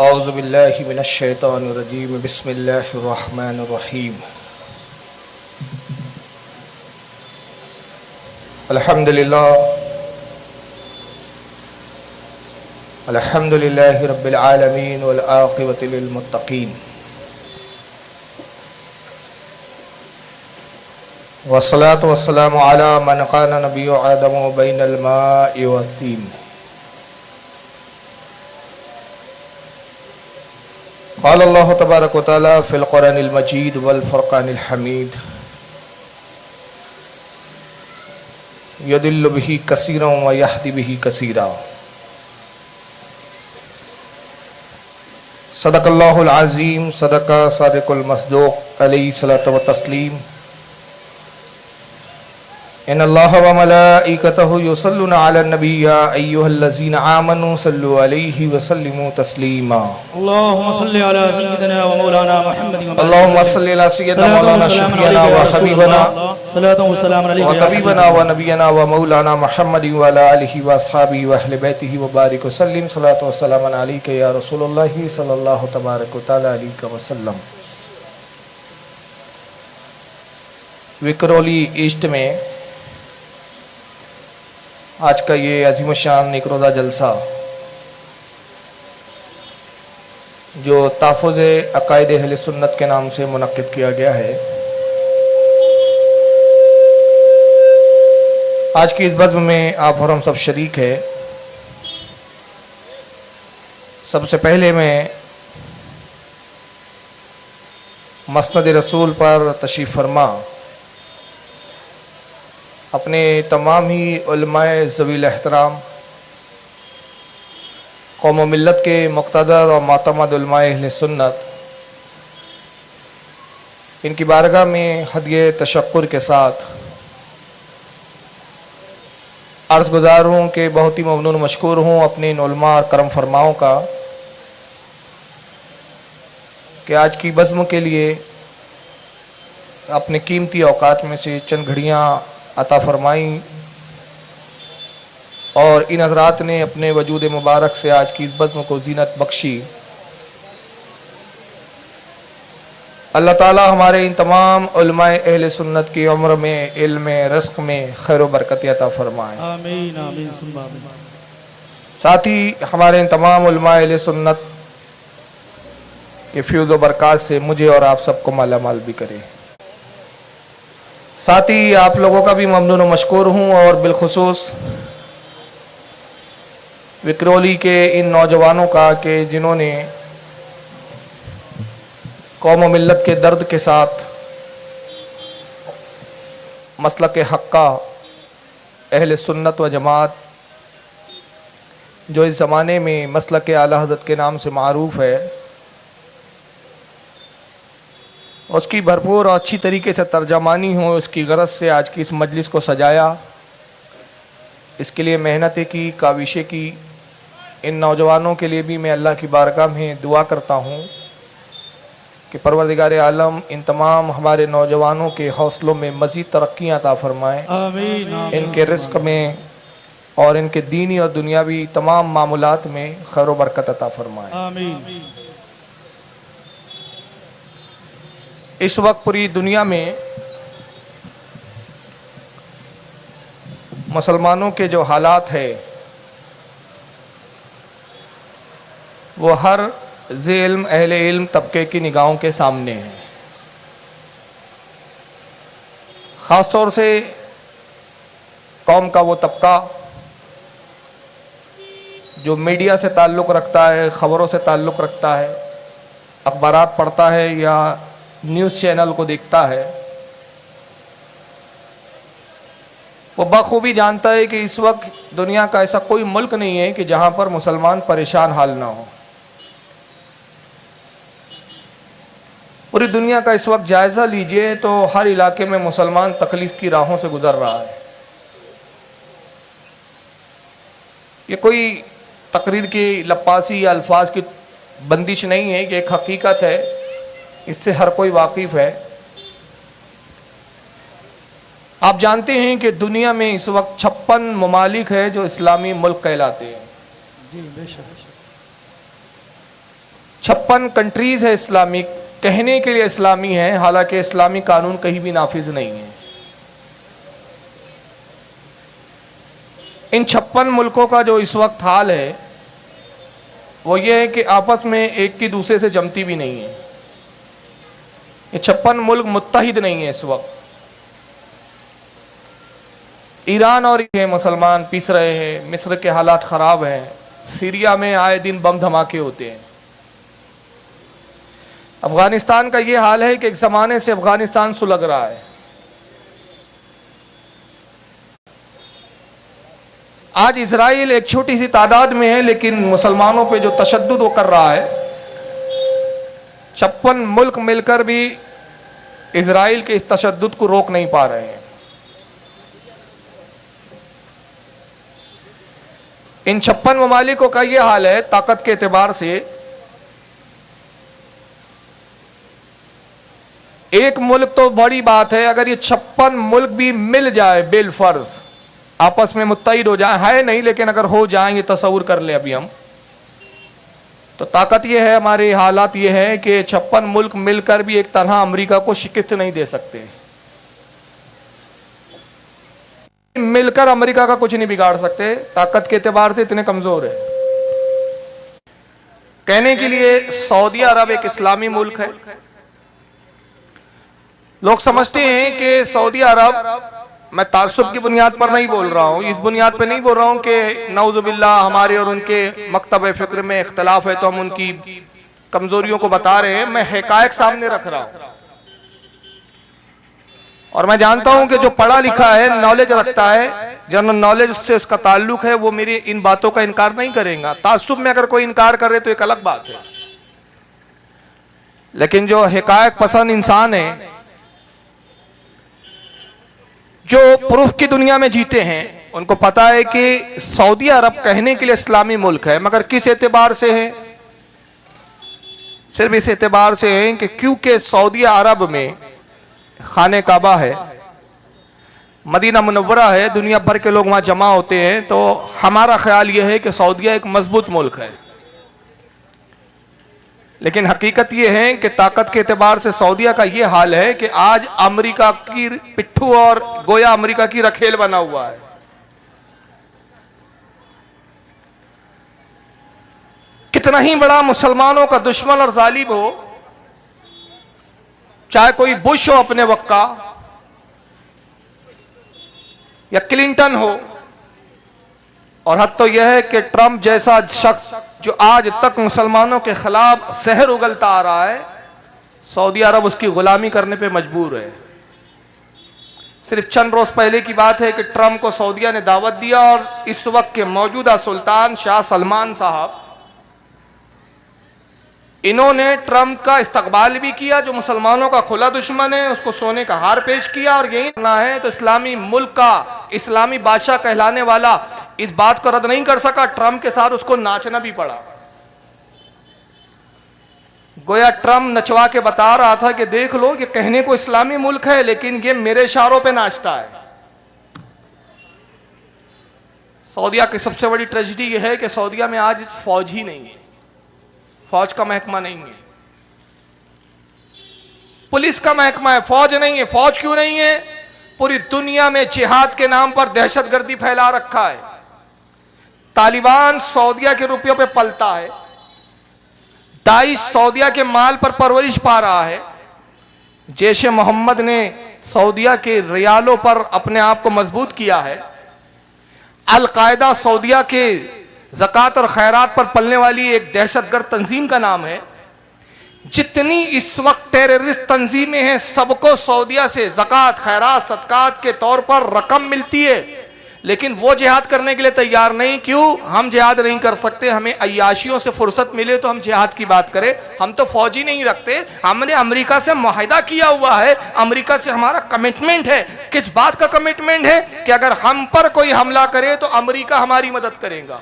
औज़ु बिल्लाहि मिनश शैतानिर रजीम बिस्मिल्लाहिर रहमानिर रहीम अल्हम्दुलिल्लाहि रब्बिल आलमीन वल आक़िबतु लिल मुत्तक़ीन वस्सलातु वस्सलामु अला मन काना नबिय्यु आदमु बैनल माइ वत्तीन क़ाल अल्लाहु तबारक व तआला फ़िल क़ुरआनिल मजीद वल फ़ुरक़ानिल हमीद यदिल्लु बिही कसीरन व यहदी बिही कसीरा। सदक़ल्लाहुल अज़ीम, सदक़ा सादिक़ुल मस्दूक़ अलैहि सलातो व तस्लीम। इन्नल्लाह व मलाइकतहु युसल्लूना अलन नबी या अय्युहल्लज़ीना आमनू सल्लु अलैहि व सल्लिमू तस्लीमा। अल्लाहुम्मा सल्लि अला सय्यिदिना व मौलाना मुहम्मदिन अल्लाहुम्मा सल्लि अला सय्यिदिना मौलाना शफीअना व हबीबना सलातु व सलाम अलैहि व तबीबना व नबियना व मौलाना मुहम्मदिन व अला आलिहि व अस्हाबिहि व अहलि बैतिहि व बारिक व सल्लिम। सलातु व सलाम अलैका या रसूलुल्लाह सल्लल्लाहु तबारक व तआला अलैहि वसल्लम। विकरौली ईस्ट में आज का ये अज़ीमुश्शान एक रोज़ा जलसा जो ताफ़ुज़ अक़ाइद अहले सुन्नत के नाम से मुनक़्क़िद किया गया है, आज की इस बज़्म में आप और हम सब शरीक है। सबसे पहले मैं मस्नद रसूल पर तशरीफ़ फरमा अपने तमाम ही उलमाए ज़वील एहतराम कौम व मिल्लत के मुक़्तदर और मातमद उलमाए अहले सुन्नत, इनकी बारगाह में हदिये तशक्कुर के साथ अर्ज़ गुज़ार हूँ कि बहुत ही ममनून मशकूर हूँ अपने इन उलमा और करम फरमाओं का कि आज की बज़्म के लिए अपने कीमती औक़ात में से चंद घड़ियाँ अता फरमाई और इन हज़रात ने अपने वजूद मुबारक से आज की इस बज़्म को ज़ीनत बख्शी। अल्लाह ताला हमारे इन तमाम उलमाए अहले सुन्नत की उम्र में, इल्म में, रिज़्क़ में खैर व बरकत अता फरमाए। आमीन आमीन सुम्मा आमीन। साथ ही हमारे इन तमाम उलमाए अहले सुन्नत के फ्यूज़ व बरक़ात से मुझे और आप सबको मालामाल भी करे। साथ ही आप लोगों का भी ममनून व मशकूर हूँ और बिलखुसूस विकरौली के इन नौजवानों का कि जिन्होंने कौम व मिल्लत के दर्द के साथ मसलक हक्का अहले सुन्नत व जमात जो इस ज़माने में मसलक आला हज़रत के नाम से मारूफ़ है, उसकी भरपूर और अच्छी तरीके से तर्जमानी हो, इसकी गरज से आज की इस मजलिस को सजाया। इसके लिए मेहनतें की, काविशें की। इन नौजवानों के लिए भी मैं अल्लाह की बारगाह में दुआ करता हूँ कि परवरदिगार आलम इन तमाम हमारे नौजवानों के हौसलों में मज़ीद तरक्कियाँ अता फरमाएँ, इनके रिज़्क़ में और इनके दीनी और दुनियावी तमाम मामूलात में खैर व बरकत अता फरमाएँ। इस वक्त पूरी दुनिया में मुसलमानों के जो हालात है वो हर ज़े इल्म अहले इल्म तबके की निगाहों के सामने है। ख़ास तौर से कौम का वो तबका जो मीडिया से ताल्लुक़ रखता है, ख़बरों से ताल्लुक़ रखता है, अखबारात पढ़ता है या न्यूज़ चैनल को देखता है, वो बखूबी जानता है कि इस वक्त दुनिया का ऐसा कोई मुल्क नहीं है कि जहाँ पर मुसलमान परेशान हाल ना हो। पूरी दुनिया का इस वक्त जायज़ा लीजिए तो हर इलाके में मुसलमान तकलीफ़ की राहों से गुज़र रहा है। ये कोई तकरीर की लपासी या अल्फाज की बंदिश नहीं है कि एक हकीकत है, इससे हर कोई वाकिफ़ है। आप जानते हैं कि दुनिया में इस वक्त 56 ममालिक है जो इस्लामी मुल्क कहलाते हैं। जी बेशक। 56 कंट्रीज है इस्लामिक, कहने के लिए इस्लामी है, हालांकि इस्लामी कानून कहीं भी नाफिज नहीं है। इन 56 मुल्कों का जो इस वक्त हाल है वो ये है कि आपस में एक की दूसरे से जमती भी नहीं है। ये 56 मुल्क मुत्तहिद नहीं है इस वक्त। ईरान और मुसलमान पिस रहे हैं, मिस्र के हालात ख़राब हैं, सीरिया में आए दिन बम धमाके होते हैं। अफगानिस्तान का ये हाल है कि एक ज़माने से अफगानिस्तान सुलग रहा है। आज इजराइल एक छोटी सी तादाद में है, लेकिन मुसलमानों पे जो तशद्दुद वो कर रहा है, 56 मुल्क मिलकर भी इजराइल के इस तशद्दुद को रोक नहीं पा रहे हैं। इन 56 ममालिकों का ये हाल है ताकत के एतबार से। एक मुल्क तो बड़ी बात है, अगर ये 56 मुल्क भी मिल जाए बिलफर्ज आपस में मुत्तहिद हो जाए, है नहीं लेकिन अगर हो जाएंगे, तसव्वुर कर ले अभी हम, तो ताकत ये है, हमारे हालात ये है कि 56 मुल्क मिलकर भी एक तरह अमेरिका को शिकस्त नहीं दे सकते। मिलकर अमेरिका का कुछ नहीं बिगाड़ सकते, ताकत के एतबार से इतने कमजोर है। कहने के लिए सऊदी अरब एक इस्लामी मुल्क है। लोग समझते हैं कि सऊदी अरब, मैं ताल्लुक की बुनियाद पर नहीं बोल रहा हूँ, इस बुनियाद पर नहीं बोल रहा हूँ कि नऊजुबिल्लाह हमारे और उनके मकतब फिक्र में इख्तलाफ है तो हम उनकी कमजोरियों को बता रहे हैं। मैं हकायक सामने रख रहा हूँ और मैं जानता हूँ कि जो पढ़ा लिखा है, नॉलेज रखता है, जनरल नॉलेज से उसका ताल्लुक है, वो मेरी इन बातों का इनकार नहीं करेगा। तासुब में अगर कोई इनकार करे तो एक अलग बात है, लेकिन जो हकायक पसंद इंसान है, जो प्रूफ की दुनिया में जीते हैं, उनको पता है कि सऊदी अरब कहने के लिए इस्लामी मुल्क है, मगर किस एतबार से है? सिर्फ इस एतबार से है कि क्योंकि सऊदी अरब में खाने काबा है, मदीना मुनव्वरा है, दुनिया भर के लोग वहां जमा होते हैं, तो हमारा ख्याल यह है कि सऊदीया एक मजबूत मुल्क है। लेकिन हकीकत यह है कि ताकत के एतबार से सऊदीया का यह हाल है कि आज अमेरिका की पिट्ठू और गोया अमेरिका की रखेल बना हुआ है। कितना ही बड़ा मुसलमानों का दुश्मन और जालिम हो, चाहे कोई बुश हो अपने वक्त का या क्लिंटन हो, और हद तो यह है कि ट्रंप जैसा शख्स जो आज तक मुसलमानों के खिलाफ जहर उगलता आ रहा है, सऊदी अरब उसकी गुलामी करने पे मजबूर है। सिर्फ चंद रोज पहले की बात है कि ट्रंप को सऊदीया ने दावत दिया और इस वक्त के मौजूदा सुल्तान शाह सलमान साहब, इन्होंने ट्रंप का इस्तकबाल भी किया, जो मुसलमानों का खुला दुश्मन है उसको सोने का हार पेश किया। और यही करना है तो इस्लामी मुल्क का इस्लामी बादशाह कहलाने वाला इस बात को रद्द नहीं कर सका, ट्रंप के साथ उसको नाचना भी पड़ा। गोया ट्रंप नचवा के बता रहा था कि देख लो, ये कहने को इस्लामी मुल्क है लेकिन ये मेरे इशारों पे नाचता है। सऊदीया की सबसे बड़ी ट्रेजेडी यह है कि सऊदीया में आज फौज ही नहीं है, फौज का महकमा नहीं है, पुलिस का महकमा है, फौज नहीं है। फौज क्यों नहीं है? पूरी दुनिया में जिहाद के नाम पर दहशतगर्दी फैला रखा है। तालिबान सऊदीया के रुपयों पे पलता है, दाइश सऊदीया के माल पर परवरिश पा रहा है, जैश ए मोहम्मद ने सऊदीया के रियालों पर अपने आप को मजबूत किया है, अल कायदा सऊदीया के ज़कात और खैरात पर पलने वाली एक दहशतगर्द तंजीम का नाम है। जितनी इस वक्त टेररिस्ट तंजीमें हैं, सबको सऊदीया से ज़कात, खैरात, सदकात के तौर पर रकम मिलती है, लेकिन वो जिहाद करने के लिए तैयार नहीं। क्यों? हम जिहाद नहीं कर सकते, हमें अय्याशियों से फुर्सत मिले तो हम जिहाद की बात करें। हम तो फौजी नहीं रखते, हमने अमेरिका से मुआहिदा किया हुआ है, अमेरिका से हमारा कमिटमेंट है। किस बात का कमिटमेंट है? कि अगर हम पर कोई हमला करे तो अमेरिका हमारी मदद करेगा,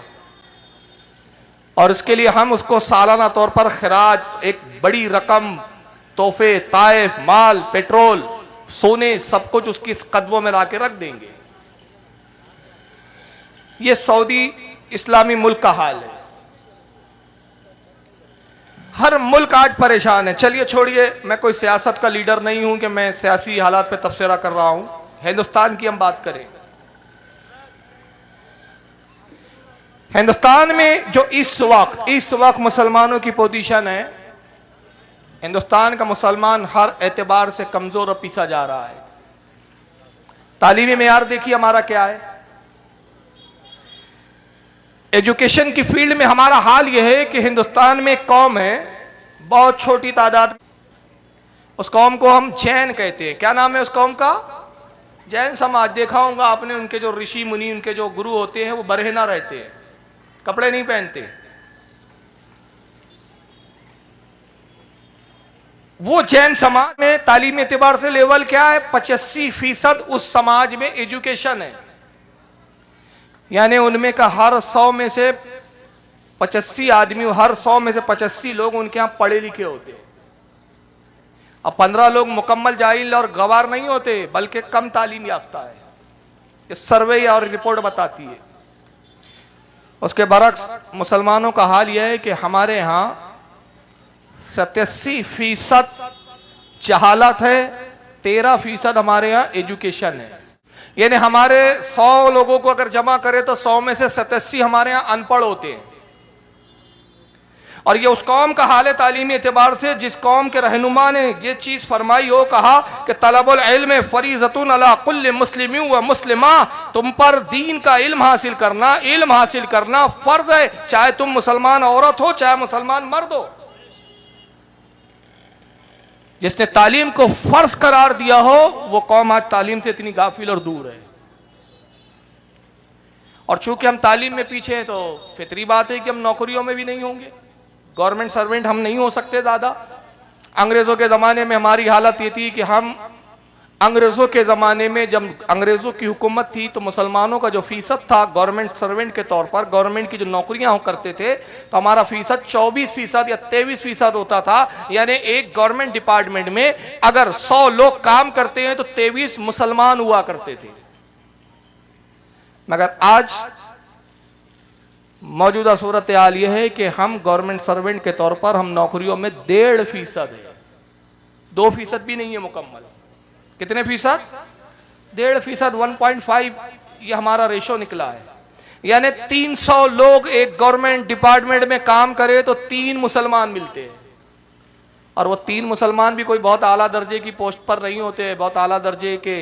और इसके लिए हम उसको सालाना तौर पर खराज, एक बड़ी रकम, तोहफे, ताइफ, माल, पेट्रोल, सोने, सब कुछ उसकी कदमों में ला के रख देंगे। ये सऊदी इस्लामी मुल्क का हाल है। हर मुल्क आज परेशान है। चलिए छोड़िए, मैं कोई सियासत का लीडर नहीं हूं कि मैं सियासी हालात पे तबसरा कर रहा हूं। हिंदुस्तान की हम बात करें, हिंदुस्तान में जो इस वक्त मुसलमानों की पोजीशन है, हिंदुस्तान का मुसलमान हर एतबार से कमजोर और पीछा जा रहा है। तालीमी मेयार देखिए हमारा क्या है। एजुकेशन की फील्ड में हमारा हाल यह है कि हिंदुस्तान में एक कौम है, बहुत छोटी तादाद, उस कौम को हम जैन कहते हैं। क्या नाम है उस कौम का? जैन समाज। देखा होगा आपने, उनके जो ऋषि मुनि, उनके जो गुरु होते हैं वो बरहना रहते हैं, कपड़े नहीं पहनते। वो जैन समाज में तालीम एतबार से लेवल क्या है? 85% उस समाज में एजुकेशन है। यानी उनमें का हर 100 में से 85 आदमी, हर 100 में से 85 लोग उनके यहां पढ़े लिखे होते हैं। अब 15 लोग मुकम्मल जाहिल और गवार नहीं होते, बल्कि कम तालीम याफ्ता है। ये सर्वे और रिपोर्ट बताती है। उसके बरक्स मुसलमानों का हाल यह है कि हमारे यहां 87% जहालत है, 13% हमारे यहां एजुकेशन है। यानी हमारे 100 लोगों को अगर जमा करें तो 100 में से 87 हमारे यहां अनपढ़ होते हैं। और ये उस कौम का हाल है तालीमी एतबार से जिस कौम के रहनुमा ने ये चीज फरमाई हो, कहा कि तलबुल इल्म फरीज़तुन अला कुल्लि मुस्लिमिन व मुस्लिमा, तुम पर दीन का इल्म हासिल करना फर्ज है, चाहे तुम मुसलमान औरत हो चाहे मुसलमान मर्द हो। जिसने तालीम को फर्ज करार दिया हो वो कौम आज तालीम से इतनी गाफिल और दूर है। और चूंकि हम तालीम में पीछे हैं तो फितरी बात है कि हम नौकरियों में भी नहीं होंगे, गवर्नमेंट सर्वेंट हम नहीं हो सकते ज़्यादा। अंग्रेज़ों के ज़माने में हमारी हालत ये थी कि हम अंग्रेज़ों के ज़माने में जब अंग्रेज़ों की हुकूमत थी तो मुसलमानों का जो फीसद था गवर्नमेंट सर्वेंट के तौर पर, गवर्नमेंट की जो नौकरियां हो करते थे, तो हमारा फीसद 24% या 23% होता था। यानी एक गवर्नमेंट डिपार्टमेंट में अगर 100 लोग काम करते हैं तो 23 मुसलमान हुआ करते थे। मगर आज मौजूदा सूरत हाल यह है कि हम गवर्नमेंट सर्वेंट के तौर पर हम नौकरियों में 1.5% है, 2% भी नहीं है मुकम्मल। कितने फीसद? 1.5%, 1.5 ये हमारा रेशो निकला है। यानी 300 लोग एक गवर्नमेंट डिपार्टमेंट में काम करे तो 3 मुसलमान मिलते हैं। और वो 3 मुसलमान भी कोई बहुत आला दर्जे की पोस्ट पर नहीं होते, बहुत आला दर्जे के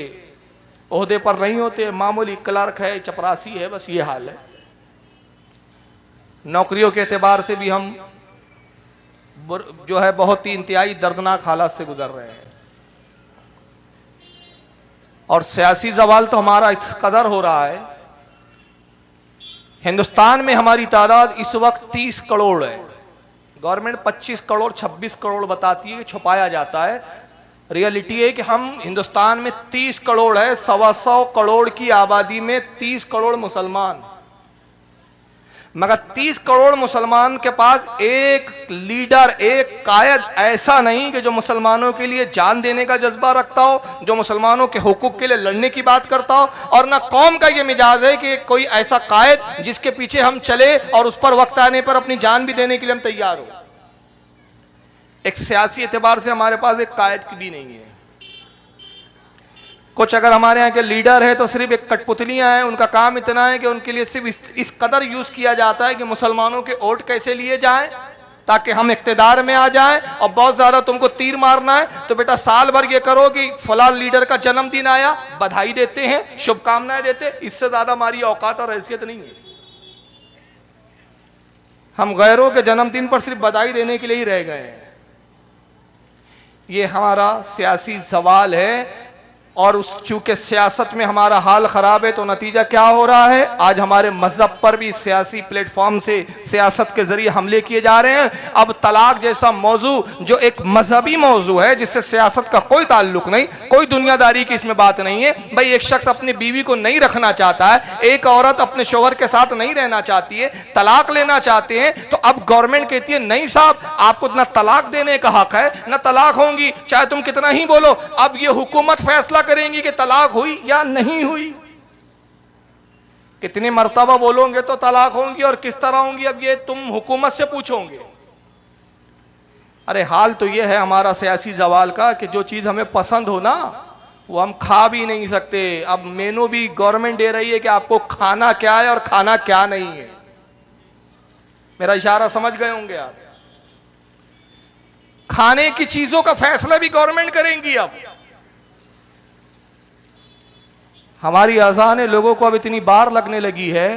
ओहदे पर नहीं होते, मामूली क्लर्क है, चपरासी है, बस ये हाल है। नौकरियों के एतबार से भी हम जो है बहुत ही इंतहाई दर्दनाक हालात से गुजर रहे हैं। और सियासी जवाल तो हमारा इस कदर हो रहा है। हिंदुस्तान में हमारी तादाद इस वक्त 30 करोड़ है। गवर्नमेंट 25 करोड़ 26 करोड़ बताती है, छुपाया जाता है। रियलिटी है कि हम हिंदुस्तान में 30 करोड़ है, 125 करोड़ की आबादी में 30 करोड़ मुसलमान। मगर 30 करोड़ मुसलमान के पास एक लीडर, एक कायद ऐसा नहीं कि जो मुसलमानों के लिए जान देने का जज्बा रखता हो, जो मुसलमानों के हुकूक के लिए लड़ने की बात करता हो। और ना कौम का ये मिजाज है कि कोई ऐसा कायद जिसके पीछे हम चले और उस पर वक्त आने पर अपनी जान भी देने के लिए हम तैयार हो। एक सियासी एतबार से हमारे पास एक कायद भी नहीं है। कुछ अगर हमारे यहाँ के लीडर है तो सिर्फ एक कठपुतलियां हैं। उनका काम इतना है कि उनके लिए सिर्फ इस कदर यूज किया जाता है कि मुसलमानों के वोट कैसे लिए जाएं ताकि हम इख्तिदार में आ जाएं। और बहुत ज्यादा तुमको तीर मारना है तो बेटा साल भर ये करो कि फलां लीडर का जन्मदिन आया, बधाई देते हैं, शुभकामनाएं देते। इससे ज्यादा हमारी औकात और हैसियत नहीं है। हम गैरों के जन्मदिन पर सिर्फ बधाई देने के लिए ही रह गए हैं। ये हमारा सियासी सवाल है। और उस चूंकि सियासत में हमारा हाल खराब है तो नतीजा क्या हो रहा है? आज हमारे मजहब पर भी सियासी प्लेटफॉर्म से सियासत के जरिए हमले किए जा रहे हैं। अब तलाक जैसा मौजू जो एक मजहबी मौजू है, जिससे सियासत का कोई ताल्लुक नहीं, कोई दुनियादारी की इसमें बात नहीं है। भाई एक शख्स अपनी बीवी को नहीं रखना चाहता है, एक औरत अपने शोहर के साथ नहीं रहना चाहती है, तलाक लेना चाहते हैं, तो अब गवर्नमेंट कहती है नहीं साहब आपको ना तलाक देने का हक है ना तलाक होंगी, चाहे तुम कितना ही बोलो। अब ये हुकूमत फैसला करेंगी कि तलाक हुई या नहीं हुई। कितनी मर्तबा बोलोगे तो तलाक होंगी और किस तरह होंगी, अब ये तुम हुकूमत से पूछोगे। अरे हाल तो ये है हमारा सियासी जवाल का कि जो चीज़ हमें पसंद हो ना वो हम खा भी नहीं सकते। अब मेनू भी गवर्नमेंट दे रही है कि आपको खाना क्या है और खाना क्या नहीं है। मेरा इशारा समझ गए होंगे आप। खाने की चीजों का फैसला भी गवर्नमेंट करेंगी। अब हमारी अज़ानें लोगों को अब इतनी बार लगने लगी है।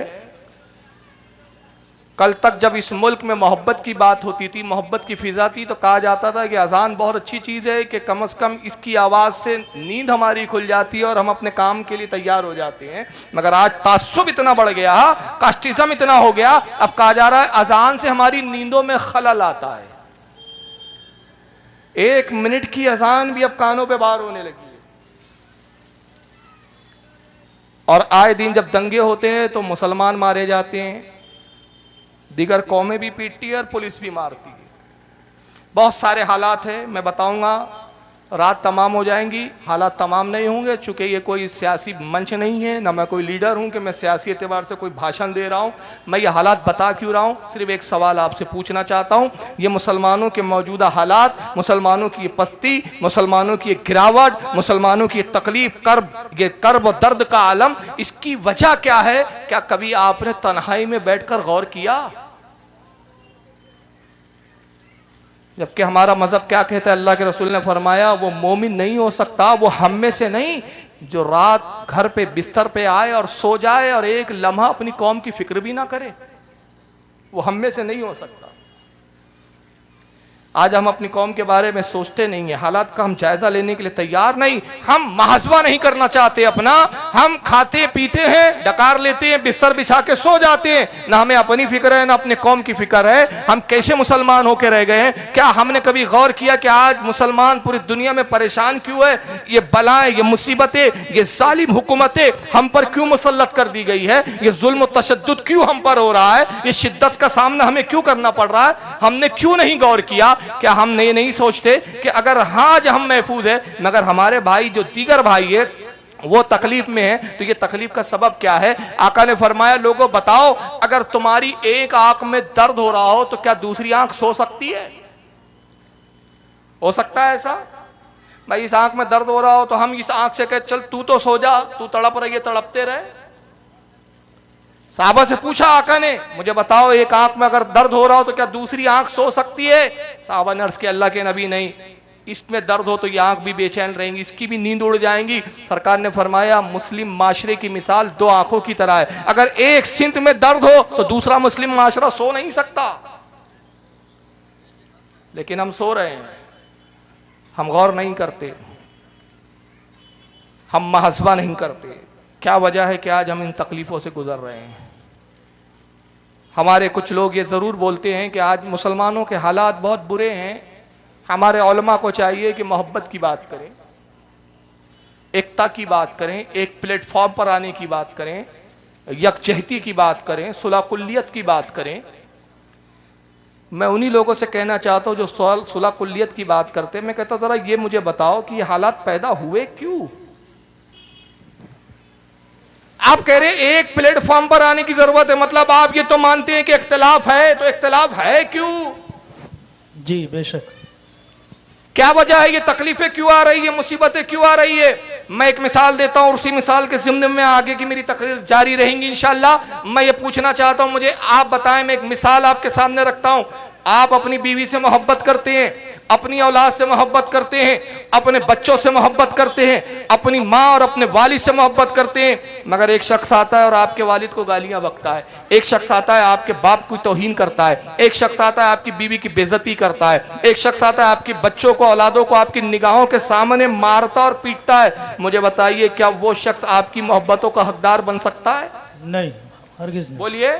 कल तक जब इस मुल्क में मोहब्बत की बात होती थी, मोहब्बत की फिजा थी, तो कहा जाता था कि अजान बहुत अच्छी चीज़ है कि कम से कम इसकी आवाज़ से नींद हमारी खुल जाती है और हम अपने काम के लिए तैयार हो जाते हैं। मगर आज तासुब इतना बढ़ गया, कास्टिज्म इतना हो गया, अब कहा जा रहा है अजान से हमारी नींदों में खलल आता है। 1 मिनट की अजान भी अब कानों पे बार होने लगी है। और आए दिन जब दंगे होते हैं तो मुसलमान मारे जाते हैं, दीगर कौमें भी पीटती है और पुलिस भी मारती है। बहुत सारे हालात हैं, मैं बताऊंगा, रात तमाम हो जाएंगी, हालात तमाम नहीं होंगे। चूंकि ये कोई सियासी मंच नहीं है, ना मैं कोई लीडर हूं कि मैं सियासी एतबार से कोई भाषण दे रहा हूं। मैं ये हालात बता क्यों रहा हूं, सिर्फ एक सवाल आपसे पूछना चाहता हूं। ये मुसलमानों के मौजूदा हालात, मुसलमानों की ये पस्ती, मुसलमानों की ये गिरावट, मुसलमानों की ये तकलीफ, ये कर्ब और दर्द का आलम, इसकी वजह क्या है? क्या कभी आपने तन्हाई में बैठकर गौर किया? जबकि हमारा मजहब क्या कहता है, अल्लाह के रसूल ने फरमाया वो मोमिन नहीं हो सकता, वो हम में से नहीं जो रात घर पे बिस्तर पे आए और सो जाए और एक लम्हा अपनी कौम की फिक्र भी ना करे, वो हम में से नहीं हो सकता। आज हम अपनी कौम के बारे में सोचते नहीं है, हालात का हम जायजा लेने के लिए तैयार नहीं। हम मुहासबा नहीं करना चाहते अपना, हम खाते पीते हैं, डकार लेते हैं, बिस्तर बिछा के सो जाते हैं। ना हमें अपनी फिक्र है, ना अपने कौम की फिक्र है। हम कैसे मुसलमान होकर रह गए हैं? क्या हमने कभी गौर किया कि आज मुसलमान पूरी दुनिया में परेशान क्यों है? ये बलाएं, ये मुसीबतें, ये जालिम हुकूमतें हम पर क्यों मुसल्लत कर दी गई है? ये जुल्म और तशद्दुद क्यों हम पर हो रहा है? ये शिद्दत का सामना हमें क्यों करना पड़ रहा है? हमने क्यों नहीं गौर किया? क्या हम नहीं सोचते कि अगर आज हम महफूज है, मगर हमारे भाई जो दीगर भाई है वो तकलीफ में है, तो ये तकलीफ का सबब क्या है? आका ने फरमाया, लोगों बताओ, अगर तुम्हारी एक आंख में दर्द हो रहा हो तो क्या दूसरी आंख सो सकती है? हो सकता है ऐसा? भाई इस आंख में दर्द हो रहा हो तो हम इस आंख से कहे चल तू तो सो जा, तू तड़प रही है, तड़पते रहे। साहबा से पूछा आका ने, मुझे बताओ एक आंख में अगर दर्द हो रहा हो तो क्या दूसरी आंख सो सकती है? साहबा ने अर्ज किया, अल्लाह के नबी नहीं, इसमें दर्द हो तो ये आंख भी बेचैन रहेंगी, इसकी भी नींद उड़ जाएंगी। सरकार ने फरमाया, मुस्लिम माशरे की मिसाल 2 आंखों की तरह है। अगर एक सिंत में दर्द हो तो दूसरा मुस्लिम माशरा सो नहीं सकता। लेकिन हम सो रहे हैं, हम गौर नहीं करते, हम मुहासबा नहीं करते। क्या वजह है कि आज हम इन तकलीफों से गुजर रहे हैं? हमारे कुछ लोग ये ज़रूर बोलते हैं कि आज मुसलमानों के हालात बहुत बुरे हैं। हमारे उलमा को चाहिए कि मोहब्बत की बात करें, एकता की बात करें, एक प्लेटफॉर्म पर आने की बात करें, यकजहती की बात करें, सुलह कुल्लियत की बात करें। मैं उन्हीं लोगों से कहना चाहता हूँ जो सुलह कुल्लियत की बात करते हैं, मैं कहता हूँ ज़रा ये मुझे बताओ कि ये हालात पैदा हुए क्यों? आप कह रहे हैं एक प्लेटफॉर्म पर आने की जरूरत है, मतलब आप ये तो मानते हैं कि इख्तिलाफ है, तो इख्तिलाफ है क्यों? जी बेशक। क्या वजह है? ये तकलीफें क्यों आ रही है, मुसीबतें क्यों आ रही है? मैं एक मिसाल देता हूं और उसी मिसाल के ज़िम्न में आगे की मेरी तकरीर जारी रहेंगी इंशाअल्लाह। मैं ये पूछना चाहता हूं, मुझे आप बताएं, मैं एक मिसाल आपके सामने रखता हूं। आप अपनी बीवी से मोहब्बत करते हैं, अपनी औलाद से मोहब्बत करते हैं, अपने बच्चों से मोहब्बत करते हैं, अपनी माँ और अपने वालिद से मोहब्बत करते हैं, मगर एक शख्स आता है और आपके वालिद को गालियां बकता है, एक शख्स आता है आपके बाप की तौहीन करता है, एक शख्स आता है आपकी बीवी की बेइज्जती करता है, एक शख्स आता है आपके बच्चों को, औलादों को आपकी निगाहों के सामने मारता और पीटता है। मुझे बताइए, क्या वो शख्स आपकी मोहब्बतों का हकदार बन सकता है? नहीं, हरगिज नहीं। बोलिए।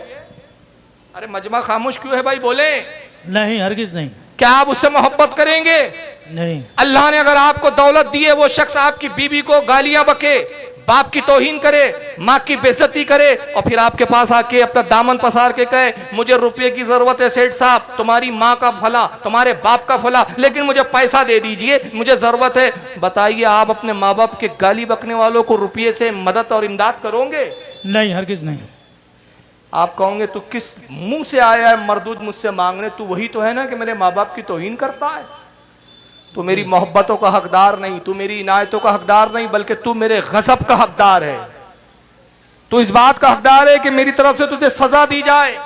अरे मजमा खामोश क्यों है भाई? बोले। नहीं, हरगिज नहीं। क्या आप उससे मोहब्बत करेंगे? नहीं। अल्लाह ने अगर आपको दौलत दी है, वो शख्स आपकी बीवी को गालियां बके, बाप की तौहीन करे, माँ की बेइज्जती करे और फिर आपके पास आके अपना दामन पसार के कहे मुझे रुपये की जरूरत है सेठ साहब, तुम्हारी माँ का भला, तुम्हारे बाप का भला, लेकिन मुझे पैसा दे दीजिए, मुझे जरूरत है। बताइए, आप अपने माँ बाप के गाली बकने वालों को रुपये से मदद और इमदाद करोगे? नहीं, हरगिज नहीं। आप कहोगे तू किस मुंह से आया है मरदूद मुझसे मांगने, तू वही तो है ना कि मेरे माँ बाप की तौहीन करता है। तू मेरी मोहब्बतों का हकदार नहीं, तू मेरी इनायतों का हकदार नहीं, बल्कि तू मेरे गजब का हकदार है। तू इस बात का हकदार है कि मेरी तरफ से तुझे सजा दी जाए।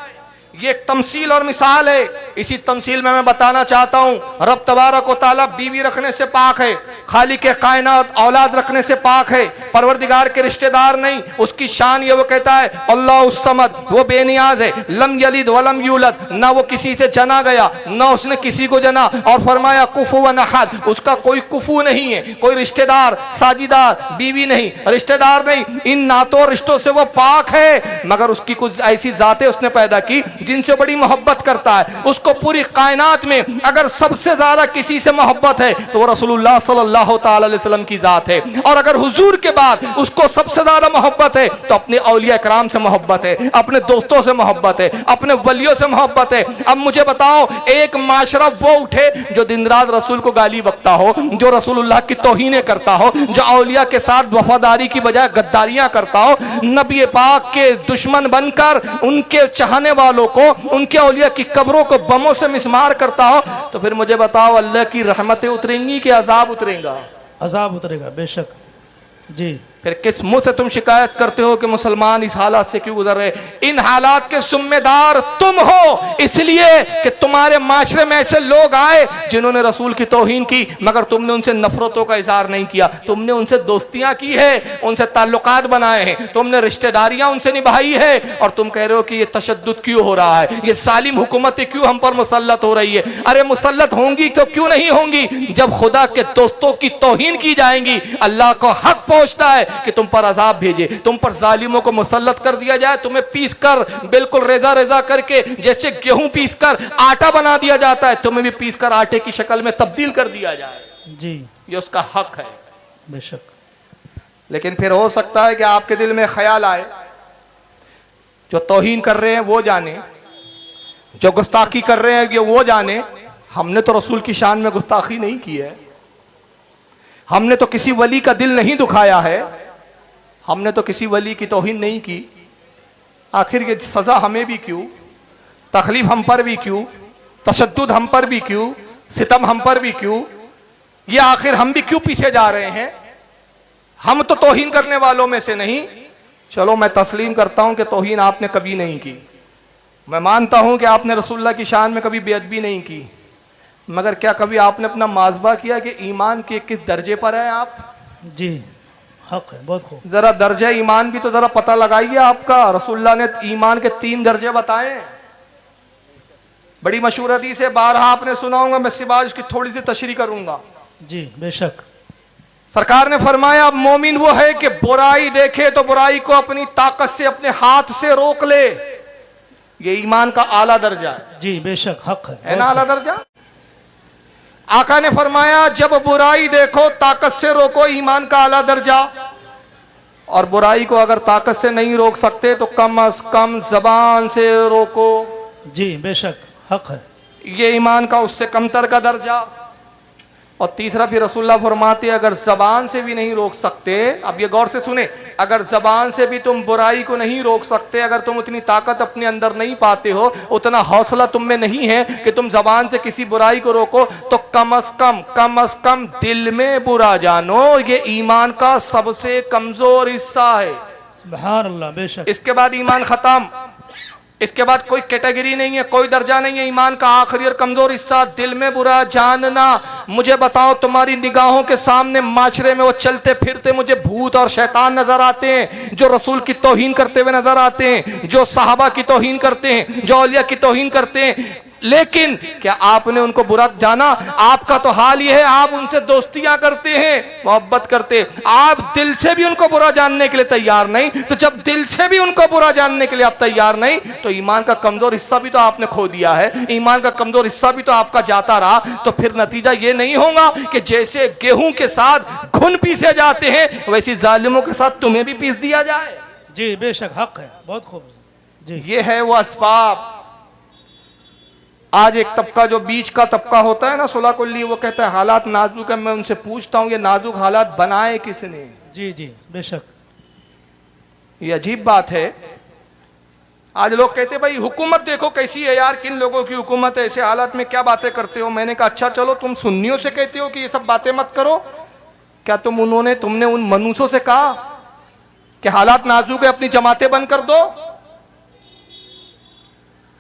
ये एक तमसील और मिसाल है। इसी तमसील में मैं बताना चाहता हूं, रब तबारक व तआला बीवी रखने से पाक है, खालिक कायनात औलाद रखने से पाक है, परवरदिगार के रिश्तेदार नहीं। उसकी शान ये वो कहता है अल्लाह उस समद, वो बेनियाज है, लम यलिद वलम यूलद, ना वो किसी से जना गया ना उसने किसी को जना। और फरमाया कुफुवन अहद, उसका कोई कुफू नहीं है, कोई रिश्तेदार साझीदार बीवी नहीं, रिश्तेदार नहीं। इन नातों रिश्तों से वो पाक है, मगर उसकी कुछ ऐसी जातें उसने पैदा की जिनसे बड़ी मोहब्बत करता है। उसको पूरी कायनात में अगर सबसे ज्यादा किसी से मोहब्बत है तो वो रसूलुल्लाह सल्लल्लाहु ताला अलैहि वसल्लम की जात है। और अगर हुजूर के बाद उसको सबसे ज्यादा मोहब्बत है तो अपने औलिया कराम से मोहब्बत है, अपने दोस्तों से मोहब्बत है, अपने वलियों से मोहब्बत है। अब मुझे बताओ, एक माशरा वो उठे जो दिन रात रसूल को गाली बकता हो, जो रसूलुल्लाह की तौहीनें करता हो, जो औलिया के साथ वफादारी की बजाय गद्दारियां करता हो, नबी पाक के दुश्मन बनकर उनके चाहने वालों को, उनके औलिया की कब्रों को बमों से मिसमार करता हो, तो फिर मुझे बताओ अल्लाह की रहमतें उतरेंगी कि अजाब उतरेगा? अजाब उतरेगा बेशक। जी, फिर किस मुंह से तुम शिकायत करते हो कि मुसलमान इस हालात से क्यों गुजर रहे? इन हालात के जिम्मेदार तुम हो, इसलिए कि तुम्हारे माशरे में ऐसे लोग आए जिन्होंने रसूल की तौहीन की, मगर तुमने उनसे नफरतों का इजहार नहीं किया, तुमने उनसे दोस्तियां की है, उनसे ताल्लुकात बनाए हैं, तुमने रिश्तेदारियां उनसे निभाई है, और तुम कह रहे हो कि ये तशद्दुद क्यों हो रहा है, ये सालिम हुकूमतें क्यों हम पर मुसल्लत हो रही है। अरे मुसल्लत होंगी तो क्यों नहीं होंगी? जब खुदा के दोस्तों की तौहीन की जाएंगी, अल्लाह को हक पहुंचता है कि तुम पर अजाब भेजे, तुम पर जालिमों को मुसल्लत कर दिया जाए, तुम्हें पीस कर बिल्कुल रेजा रेजा करके, जैसे गेहूं पीस कर आटा बना दिया जाता है, तुम्हें भी पीस कर आटे की शक्ल में तब्दील कर दिया जाए। जी, ये उसका हक है बेशक। लेकिन फिर हो सकता है कि आपके दिल में ख्याल आए, जो तौहीन कर रहे हैं वो जाने, जो गुस्ताखी कर रहे हैं ये वो जाने, हमने तो रसूल की शान में गुस्ताखी नहीं की है, हमने तो किसी वली का दिल नहीं दुखाया है, हमने तो किसी वली की तौहीन नहीं की। आखिर ये सजा हमें भी क्यों, तकलीफ हम पर भी क्यों, तशद्दुद हम पर भी क्यों, सितम हम पर भी क्यों? ये आखिर हम भी क्यों पीछे जा रहे हैं? हम तो तौहीन करने वालों में से नहीं। चलो मैं तस्लीम करता हूं कि तौहीन आपने कभी नहीं की, मैं मानता हूं कि आपने रसूलुल्लाह की शान में कभी बेअदबी नहीं की, मगर क्या कभी आपने अपना माजबा किया कि ईमान के किस दर्जे पर है आप? जी, हक है, बहुत खूब। जरा दर्जा ईमान भी तो जरा पता लगाइए आपका। रसूलुल्लाह ने ईमान के 3 दर्जे बताए, बड़ी मशहूर हदीस है, बारहा आपने सुना होगा, मैं सिवाय उसकी थोड़ी सी तशरीह करूंगा। जी बेशक। सरकार ने फरमाया मोमिन वो है कि बुराई देखे तो बुराई को अपनी ताकत से, अपने हाथ से रोक ले। ये ईमान का आला दर्जा है। जी बेशक, हक है ना आला दर्जा? आका ने फरमाया जब बुराई देखो ताकत से रोको, ईमान का आला दर्जा। और बुराई को अगर ताकत से नहीं रोक सकते तो कम अज कम जबान से रोको। जी बेशक, हक है। ये ईमान का उससे कमतर का दर्जा। और तीसरा भी रसूलुल्लाह फरमाते अगर जबान से भी नहीं रोक सकते, अब ये गौर से सुने, अगर जबान से भी तुम बुराई को नहीं रोक सकते, अगर तुम उतनी ताकत अपने अंदर नहीं पाते हो, उतना हौसला तुम में नहीं है कि तुम जबान से किसी बुराई को रोको, तो कम अज कम दिल में बुरा जानो, ये ईमान का सबसे कमजोर हिस्सा है। सुभान अल्लाह, बेशक। इसके बाद ईमान खत्म, इसके बाद कोई कैटेगरी नहीं है, कोई दर्जा नहीं है। ईमान का आखिरी और कमजोर हिस्सा दिल में बुरा जानना। मुझे बताओ, तुम्हारी निगाहों के सामने माशरे में वो चलते फिरते मुझे भूत और शैतान नजर आते हैं, जो रसूल की तौहीन करते हुए नजर आते हैं, जो सहाबा की तौहीन करते हैं, जो औलिया की तौहीन करते हैं, लेकिन क्या आपने उनको बुरा जाना? आपका तो हाल ये है, आप उनसे दोस्तियां करते हैं, मोहब्बत करते हैं, आप दिल से भी उनको बुरा जानने के लिए तैयार नहीं। तो जब दिल से भी उनको बुरा जानने के लिए आप तैयार नहीं, तो ईमान का कमजोर हिस्सा भी तो आपने खो दिया है, ईमान का कमजोर हिस्सा भी तो आपका जाता रहा। तो फिर नतीजा ये नहीं होगा कि जैसे गेहूं के साथ घुन पीसे जाते हैं, वैसी जालिमों के साथ तुम्हें भी पीस दिया जाए। जी बेशक, हक है, बहुत खूब। जी, ये है वो असबाब। आज एक तबका जो बीच का तबका होता है ना, सुलह कुल्ली, वो कहता है हालात नाजुक है। मैं उनसे पूछता हूं ये नाजुक हालात बनाए किसने? जी जी बेशक। ये अजीब बात है। आज लोग कहते भाई हुकूमत देखो कैसी है यार, किन लोगों की हुकूमत है, ऐसे हालात में क्या बातें करते हो। मैंने कहा अच्छा चलो तुम सुन्नियों से कहते हो कि ये सब बातें मत करो, क्या तुमने उन मनुष्यों से कहा कि हालात नाजुक है अपनी जमातें बंद कर दो,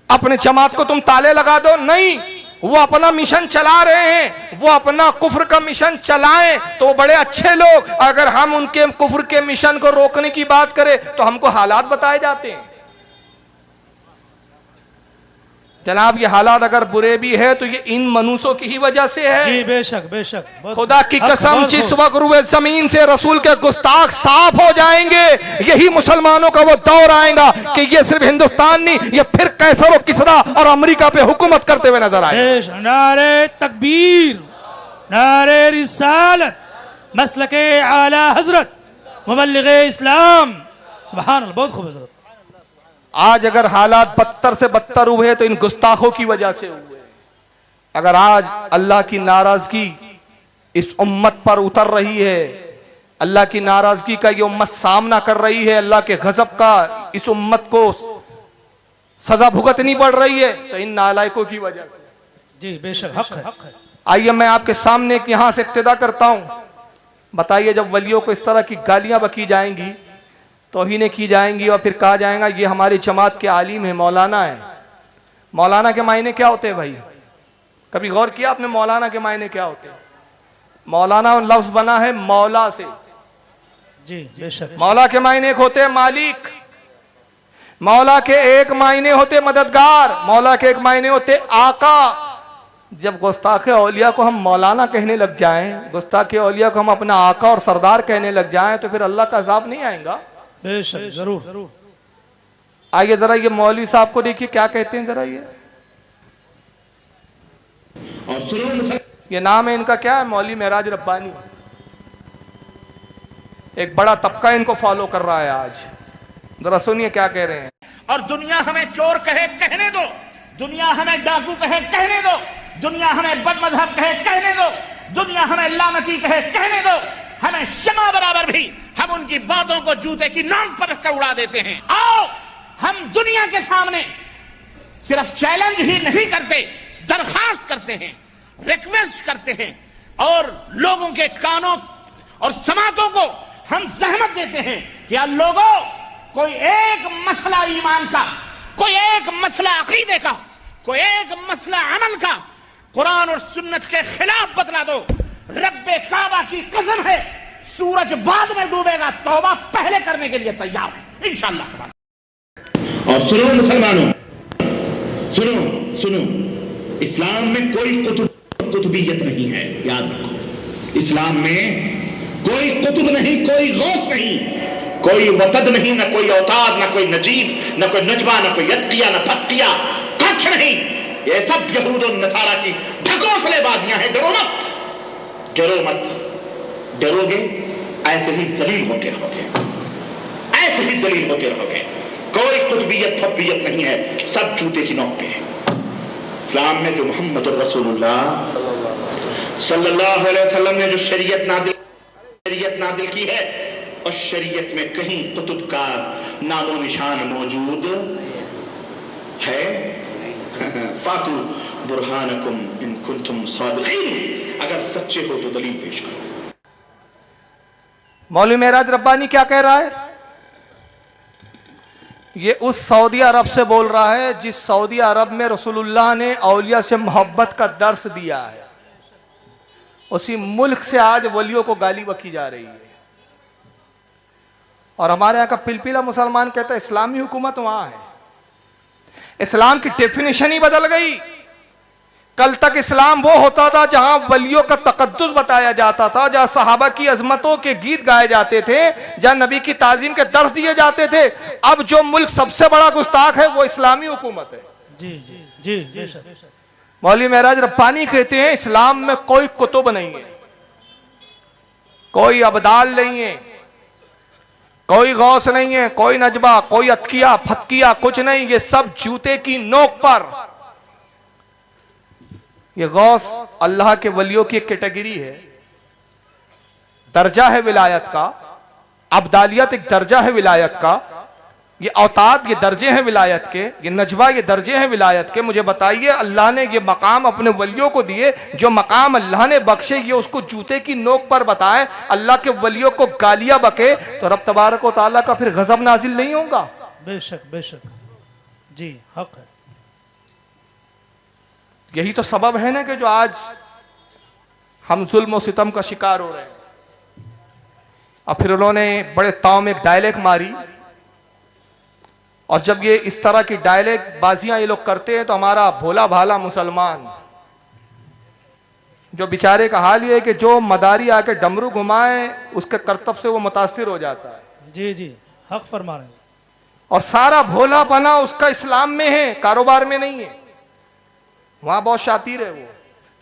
अपने जमात को तुम ताले लगा दो? नहीं, वो अपना मिशन चला रहे हैं, वो अपना कुफ्र का मिशन चलाएं तो वो बड़े अच्छे लोग। अगर हम उनके कुफ्र के मिशन को रोकने की बात करें तो हमको हालात बताए जाते हैं। जनाब ये हालात अगर बुरे भी है तो ये इन मनुष्यों की ही वजह से है। जी बेशक बेशक, खुदा की कसम जिस वक्त रुए जमीन से रसूल के गुस्ताख साफ हो जाएंगे, यही मुसलमानों का वो दौर आएगा कि ये सिर्फ हिंदुस्तान नहीं, ये फिर कैसर और किसरा और अमेरिका पे हुकूमत करते हुए नजर आए। नारे तकबीर, नारे रिसालत, मसलके आला हजरत, मुबल्लिगे इस्लाम, सुभान अल्लाह। बहुत खूब हजरत। आज अगर हालात बदतर से बदतर हुए तो इन गुस्ताखों की वजह से हुए। अगर आज अल्लाह की नाराजगी इस उम्मत पर उतर रही है, अल्लाह की नाराजगी का ये उम्मत सामना कर रही है, अल्लाह के गजब का इस उम्मत को सजा भुगतनी पड़ रही है, तो इन नालायकों की वजह से। जी बेशक, हक है। आइए मैं आपके सामने यहां से इब्तिदा करता हूं। बताइए जब वलियों को इस तरह की गालियां बकी जाएंगी, तौहीनें की जाएंगी और फिर कहा जाएगा ये हमारी जमात के आलिम है, मौलाना है। मौलाना के मायने क्या होते हैं भाई? कभी गौर किया आपने मौलाना के मायने क्या होते हैं? मौलाना लफ्ज बना है मौला से। जी बेशक। मौला के मायने एक होते हैं मालिक, मौला के एक मायने होते मददगार, मौला के एक मायने होते आका। जब गुस्ताखे औलिया को हम मौलाना कहने लग जाएं, गुस्ताखे औलिया को हम अपना आका और सरदार कहने लग जाएं, तो फिर अल्लाह का अजाब नहीं आएगा? बेशक, जरूर। आइए जरा ये मौलवी साहब को देखिए क्या कहते हैं जरा। ये नाम है इनका, क्या है? मौलवी महराज रब्बानी। एक बड़ा तबका इनको फॉलो कर रहा है आज। जरा सुनिए क्या कह रहे हैं। और दुनिया हमें चोर कहे कहने दो, दुनिया हमें डाकू कहे कहने दो, दुनिया हमें बदमज़हब कहे कहने दो, दुनिया हमें लानती कहे कहने दो, हमें शमा बराबर भी हम उनकी बातों को जूते की नोक पर रखकर उड़ा देते हैं। आओ हम दुनिया के सामने सिर्फ चैलेंज ही नहीं करते, दरखास्त करते हैं, रिक्वेस्ट करते हैं, और लोगों के कानों और समातों को हम जहमत देते हैं कि यार लोगों, कोई एक मसला ईमान का, कोई एक मसला अकीदे का, कोई एक मसला अमल का कुरान और सुन्नत के खिलाफ बतला दो। रब्बे काबा की कसम है, सूरज बाद में डूबेगा, तौबा पहले करने के लिए तैयार है इंशाअल्लाह। और सुनो मुसलमानों, सुनो, इस्लाम में कोई कुतुबियत नहीं है, याद रखो। इस्लाम में कोई कुतुब नहीं, कोई गौस नहीं, कोई वतद नहीं, ना कोई औताद, ना कोई नजीब, ना कोई नजबा, ना कोई यत्किया, ना फतकिया, कुछ नहीं। ये सब यहूद और नसारा की ढकोसलेबाजियां हैं। डरो मत, डरोगे ऐसे ही जलील होते रहोगे, ऐसे ही जलील होते रहोगे। कोई कुतुबियत फतबियत नहीं है, सब जूते की नोक पे है। इस्लाम में जो मोहम्मद रसूलुल्लाह सल्लल्लाहु अलैहि वसल्लम ने जो शरीयत नाजिल की है, उस शरीयत में कहीं कुतुब का नामो निशान मौजूद है? फातु बुरहानकुम इन कुंतुम सादिकीन, अगर सच्चे हो तो दलील पेश करो। मौलवी महराज रब्बानी क्या कह रहा है? ये उस सऊदी अरब से बोल रहा है जिस सऊदी अरब में रसूलुल्लाह ने औलिया से मोहब्बत का दर्स दिया है। उसी मुल्क से आज वलियों को गाली बकी जा रही है। और हमारे यहाँ का पिलपिला मुसलमान कहता है इस्लामी हुकूमत वहां है। इस्लाम की डेफिनेशन ही बदल गई। कल तक इस्लाम वो होता था जहां वलियों का तकद्दुस बताया जाता था, जहां सहाबा की अजमतों के गीत गाए जाते थे, जहां नबी की ताजीम के दर्स दिए जाते थे। अब जो मुल्क सबसे बड़ा गुस्ताख है वो इस्लामी हुकूमत है। जी। मौलवी महराज रब्बानी कहते हैं इस्लाम में कोई कुतुब नहीं है, कोई अबदाल नहीं है, कोई गौस नहीं है, कोई नजबा, कोई अतकिया फतकिया, कुछ नहीं। ये सब जूते की नोक पर। ये गौस अल्लाह के वलियों की एक कैटेगरी है, दर्जा है विलायत का। अब्दालियत एक दर्जा है विलायत का। ये औताद, ये दर्जे हैं विलायत के, ये नजवा, ये दर्जे हैं विलायत के। मुझे बताइए, अल्लाह ने ये मकाम अपने वलियों को दिए, जो मकाम अल्लाह ने बख्शे ये उसको जूते की नोक पर बताए, अल्लाह के वलियों को गालियां बके, तो रब तबारक व तआला का फिर गजब नाजिल नहीं होगा? बेशक बेशक जी, हक है। यही तो सबब है ना कि जो आज हम जुल्म और सितम का शिकार हो रहे हैं। और फिर उन्होंने बड़े ताव में एक डायलॉग मारी, और जब ये इस तरह की डायलॉग बाजियां ये लोग करते हैं तो हमारा भोला भाला मुसलमान जो बेचारे का हाल ये है कि जो मदारी आके डमरू घुमाए उसके करतब से वो मुतासिर हो जाता है। जी जी, हक फरमा रहे हैं। और सारा भोला बना उसका इस्लाम में है, कारोबार में नहीं है। वहां बहुत शातिर है, वो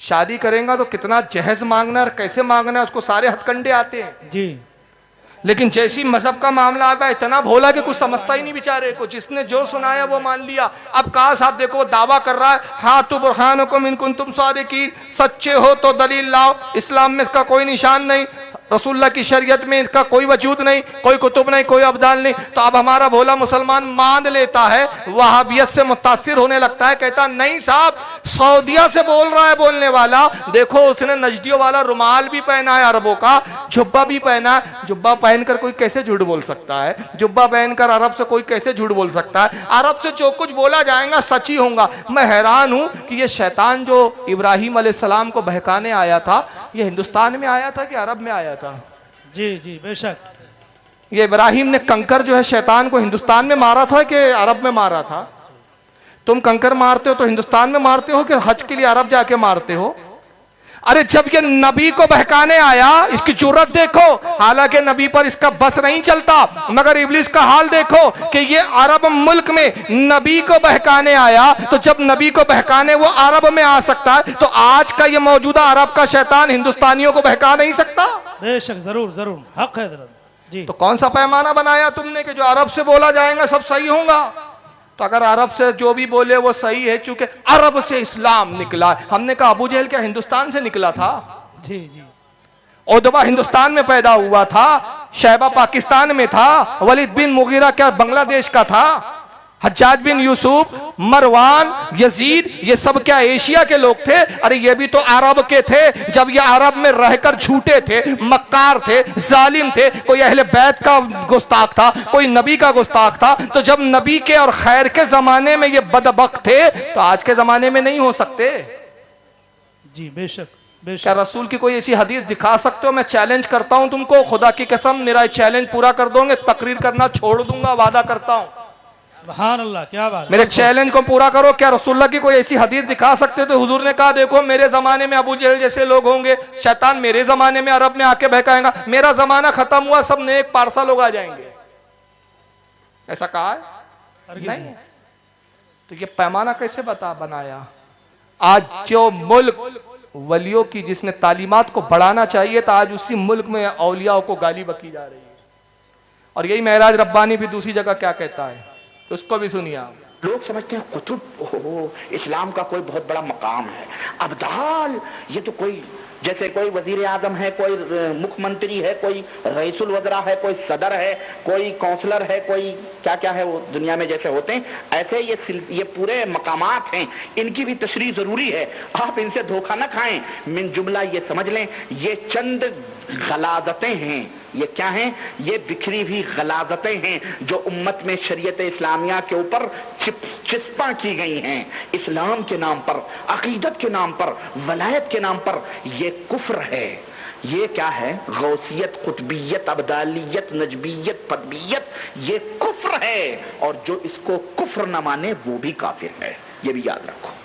शादी करेगा तो कितना जहेज मांगना है और कैसे मांगना है उसको सारे हथकंडे आते हैं जी। लेकिन जैसी मजहब का मामला आता है इतना भोला कि कुछ समझता ही नहीं बेचारे को, जिसने जो सुनाया वो मान लिया। अब कहा साहब देखो दावा कर रहा है, हाँ तो बुरहानुकुम इन कुंतुम सादिकीन, सच्चे हो तो दलील लाओ। इस्लाम में इसका कोई निशान नहीं, रसूलुल्लाह की शरीयत में इसका कोई वजूद नहीं, कोई कुतुब नहीं, कोई अब्दाल नहीं। तो अब हमारा भोला मुसलमान मान लेता है, वहाबियत से मुतासिर होने लगता है, कहता नहीं साहब सऊदिया से बोल रहा है बोलने वाला, देखो उसने नजदियों वाला रुमाल भी पहना है अरबों का, जुब्बा भी पहना है। जुब्बा पहनकर कोई कैसे झूठ बोल सकता है? जुब्बा पहनकर अरब से कोई कैसे झूठ बोल सकता है? अरब से जो कुछ बोला जाएगा सच ही होगा। मैं हैरान हूं कि ये शैतान जो इब्राहिम अलैहिस्सलाम को बहकाने आया था, ये हिंदुस्तान में आया था कि अरब में आया था? जी जी बेशक। ये इब्राहिम ने कंकर जो है शैतान को हिंदुस्तान में मारा था कि अरब में मारा था? तुम कंकर मारते हो तो हिंदुस्तान में मारते हो कि हज के लिए अरब जाके मारते हो? अरे जब ये नबी को बहकाने आया, इसकी जुर्रत देखो, हालांकि नबी पर इसका बस नहीं चलता, मगर इब्लिस का हाल देखो कि ये अरब मुल्क में नबी को बहकाने आया। तो जब नबी को बहकाने वो अरब में आ सकता है, तो आज का ये मौजूदा अरब का शैतान हिंदुस्तानियों को बहका नहीं सकता? बेशक, जरूर जरूर, हक है जी। तो कौन सा पैमाना बनाया तुमने कि जो अरब से बोला जाएगा सब सही होगा? तो अगर अरब से जो भी बोले वो सही है, चूंकि अरब से इस्लाम निकला। हमने कहा अबू जहल क्या हिंदुस्तान से निकला था? जी जी। उतबा हिंदुस्तान में पैदा हुआ था, शैबा पाकिस्तान में था, वलीद बिन मुगीरा क्या बांग्लादेश का था, हज्जाज बिन यूसुफ, मरवान, यजीद, ये सब क्या एशिया के लोग थे? अरे ये भी तो अरब के थे। जब ये अरब में रहकर झूठे थे, मक्कार थे, जालिम थे, कोई अहले बैत का गुस्ताख था, कोई नबी का गुस्ताख था। तो जब नबी के और खैर के जमाने में ये बदबख्त थे, तो आज के जमाने में नहीं हो सकते? जी बेशक बेशक। क्या रसूल की कोई ऐसी हदीस दिखा सकते हो? मैं चैलेंज करता हूं तुमको, खुदा की कसम मेरा चैलेंज पूरा कर दोगे, तकरीर करना छोड़ दूंगा, वादा करता हूं। सुभान अल्लाह, क्या बात। मेरे चैलेंज को पूरा करो। क्या रसूलुल्लाह की कोई ऐसी हदीस दिखा सकते हो? तो हुजूर ने कहा देखो मेरे जमाने में अबू जहल जैसे लोग होंगे, शैतान मेरे जमाने में अरब में आके बहकाएगा, मेरा जमाना खत्म हुआ, सब नेक पारसा लोग आ जाएंगे, ऐसा कहा है? नहीं। तो ये पैमाना कैसे बनाया? आज जो मुल्क वलियों की जिसने तालीमात को बढ़ाना चाहिए था, आज उसी मुल्क में औलियाओं को गाली बकी जा रही है। और यही महराज रब्बानी भी दूसरी जगह क्या कहता है, तो उसको भी सुनिए आप। लोग समझते हैं कुतुब इस्लाम का कोई बहुत बड़ा मकाम है, अब्दाल ये तो कोई जैसे कोई वजीर आजम है, कोई मुख्यमंत्री है, कोई रईसुल वज़रा है, कोई सदर है, कोई काउंसलर है, कोई क्या क्या है वो दुनिया में जैसे होते हैं, ऐसे ये पूरे मकामात हैं, इनकी भी तशरीह जरूरी है। आप इनसे धोखा ना खाएं। मिन जुमला ये समझ लें, ये चंद गलाजतें हैं। ये क्या हैं? ये बिखरी हुई गलाजतें हैं जो उम्मत में शरीयत इस्लामिया के ऊपर चिस्पा की गई हैं। इस्लाम के नाम पर, अकीदत के नाम पर, वलायत के नाम पर ये कुफ्र है। ये क्या है? गौसियत, कुतबियत, अब्दालियत, नजबियत, फतबियत, ये कुफ्र है। और जो इसको कुफ्र न माने वो भी काफिर है, ये भी याद रखो।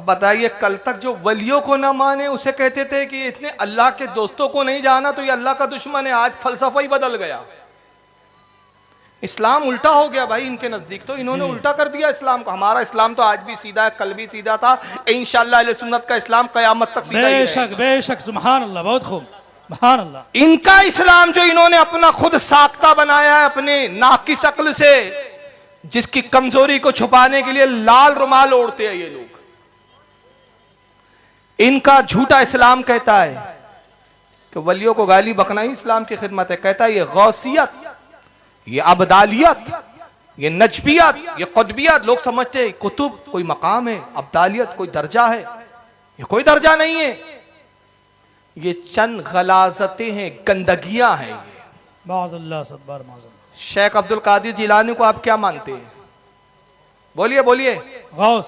बताइए, कल तक जो वलियों को ना माने उसे कहते थे कि इसने अल्लाह के दोस्तों को नहीं जाना तो ये अल्लाह का दुश्मन है। आज फलसफा ही बदल गया, इस्लाम उल्टा हो गया भाई इनके नजदीक। तो इन्होंने उल्टा कर दिया इस्लाम को। हमारा इस्लाम तो आज भी सीधा है, कल भी सीधा था, इंशाअल्लाह अहले सुन्नत का इस्लाम कयामत तक सीधा ही है। बेशक बेशक, सुभान अल्लाह, बहुत खूब, सुभान अल्लाह। इनका इस्लाम जो इन्होंने अपना खुद साख्ता बनाया है अपने नाकिस अक्ल से, जिसकी कमजोरी को छुपाने के लिए लाल रुमाल ओढ़ते हैं ये लोग, इनका झूठा इस्लाम कहता है कि वलियों को गाली बकना ही इस्लाम की खिदमत है। कहता है ये गौसियत, ये अब्दालियत, ये नजबियत, ये कुतबियत, लोग समझते हैं कुतुब कोई मकाम है, अब्दालियत कोई दर्जा है। ये कोई दर्जा नहीं है, ये चंद गलाजतें हैं, गंदगियां हैं। माज़अल्लाह सब्बार माज़अल्लाह। शेख अब्दुल कादिर जिलानी को आप क्या मानते हैं? बोलिए बोलिए। गौस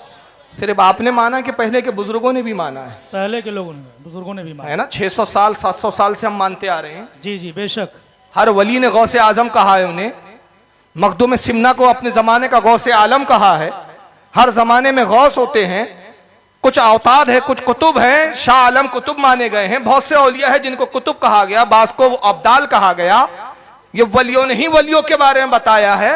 सिर्फ आपने माना कि पहले के बुजुर्गों ने भी माना है? पहले के लोगों ने, बुजुर्गों ने भी माना है ना, 600 साल 700 साल से हम मानते आ रहे हैं। जी जी बेशक। हर वली ने गौसे आजम कहा है उन्हें। मखदूम सिमना को अपने जमाने का गौसे आलम कहा है। हर जमाने में गौस होते हैं, कुछ औताद है, कुछ कुतुब हैं, शाह आलम कुतुब माने गए हैं। बहुत से औलिया है जिनको कुतुब कहा गया, बास को अब्दाल कहा गया। ये वलियों ने ही वलियों के बारे में बताया है।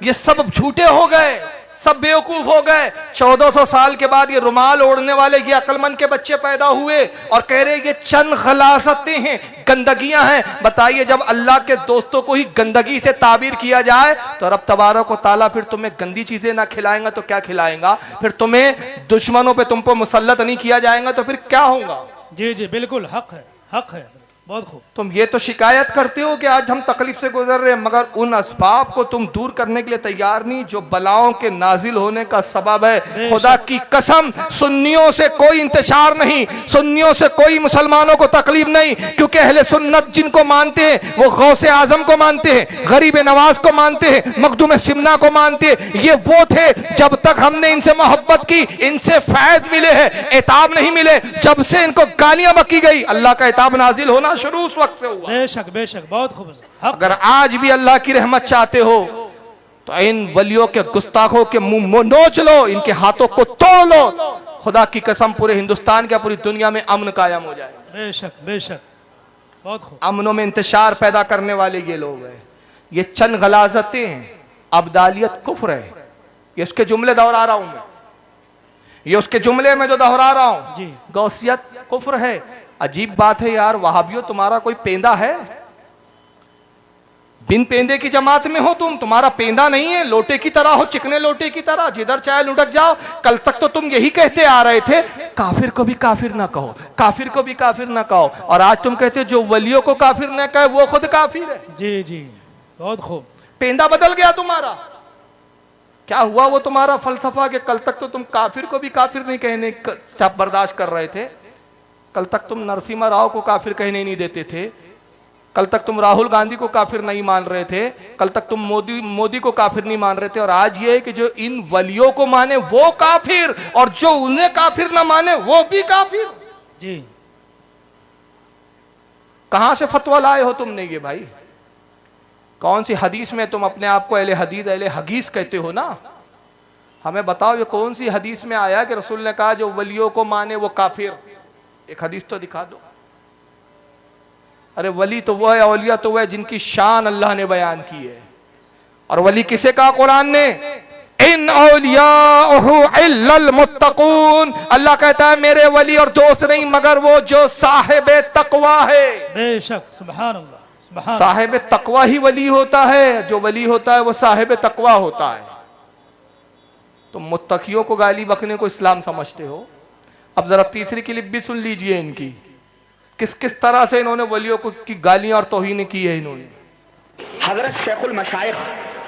ये सब झूठे हो गए, सब बेवकूफ हो गए। 1400 साल के बाद ये रुमाल ओढ़ने वाले ये अक्लमंद के बच्चे पैदा हुए और कह रहे ये चंद गलाजतें हैं, गंदगियां हैं। बताइए, जब अल्लाह के दोस्तों को ही गंदगी से ताबीर किया जाए तो रब तबारक व तआला फिर तुम्हें गंदी चीजें ना खिलाएंगा तो क्या खिलाएंगा? फिर तुम्हें दुश्मनों पे तुम पर मुसल्लत नहीं किया जाएगा तो फिर क्या होगा? जी जी बिल्कुल हक है, हक है, बहुत खूब। तुम ये तो शिकायत करते हो कि आज हम तकलीफ से गुजर रहे हैं, मगर उन असबाब को तुम दूर करने के लिए तैयार नहीं जो बलाओं के नाजिल होने का सबब है। खुदा की कसम, सुन्नियों से कोई इंतशार नहीं, सुन्नियों से कोई मुसलमानों को तकलीफ नहीं, क्योंकि अहले सुन्नत जिनको मानते हैं वो गौसे आजम को मानते हैं, गरीब नवाज को मानते हैं, मखदूम सिमना को मानते हैं। ये वो थे जब तक हमने इनसे मोहब्बत की, इनसे फैज मिले हैं, एताब नहीं मिले। जब से इनको गालियां बकी गई, अल्लाह का एताब नाजिल होना शुरू उस वक्त से हुआ। बेशक बेशक, बहुत खूब। अगर आज भी अल्लाह की रहमत चाहते हो तो इन वलियों के गुस्ताखों के मुंह नोच लो, इनके हाथों को तोड़ लो। खुदा की कसम पूरे हिंदुस्तान क्या पूरी दुनिया में अमन कायम हो जाए। बेशक बेशक, बहुत खूब। अमनों में इंतशार पैदा करने वाले ये लोग हैं। ये चंद गलाजतें हैं, अब्दालियत कुफ्र है। ये उसके जुमले दोहरा रहा हूं मैं, ये उसके जुमले में जो दोहरा रहा हूं जी। गौसियत कुफ्र है। अजीब बात है यार, वहाबियों तुम्हारा कोई पेंदा है? बिन पेंदे की जमात में हो तुम, तुम्हारा पेंदा नहीं है, लोटे की तरह हो, चिकने लोटे की तरह, जिधर चाहे लुढ़क जाओ। कल तक तो तुम यही कहते आ रहे थे, काफिर को भी काफिर ना कहो, काफिर को भी काफिर ना कहो, और आज तुम कहते हो जो वलियों को काफिर ना कहे वो खुद काफिर है। जी जी बहुत खूब। पेंदा बदल गया तुम्हारा। क्या हुआ वो तुम्हारा फलसफा कि कल तक तो तुम काफिर को भी काफिर नहीं कहने बर्दाश्त कर रहे थे, कल तक तुम नरसिम्हा राव को काफिर कहने नहीं देते थे, कल तक तुम राहुल गांधी को काफिर नहीं मान रहे थे, कल तक तुम मोदी को काफिर नहीं मान रहे थे, और आज ये है कि जो इन वलियों को माने वो काफिर और जो उन्हें काफिर ना माने वो भी काफिर। जी कहां से फतवा लाए हो तुमने ये भाई? कौन सी हदीस में तुम अपने आप को अहले हदीस अहले हगीस कहते हो ना? हमें बताओ ये कौन सी हदीस में आया कि रसूल ने कहा जो वलियों को माने वो काफिर? एक हदीस तो दिखा दो। अरे वली तो वो है, औलिया तो वो है जिनकी शान अल्लाह ने बयान की है। और वली किसे कहा कुरान ने? इन औलियाहु इल्लल मुत्तकून। अल्लाह कहता है मेरे वली और दोस्त नहीं मगर वो जो साहिबे तकवा है। बेशक, सुभान अल्लाह, सुभान। साहिबे तकवा ही वली होता है, जो वली होता है वो साहिबे तकवा होता है। तुम मुत्तकियों को गाली बकने को इस्लाम समझते हो। अब जरा तीसरी क्लिप भी सुन लीजिए इनकी, किस किस तरह से इन्होंने वलियों को की गालियां और तौहीन की है इन्होंने। हजरत शेखुल मशाइख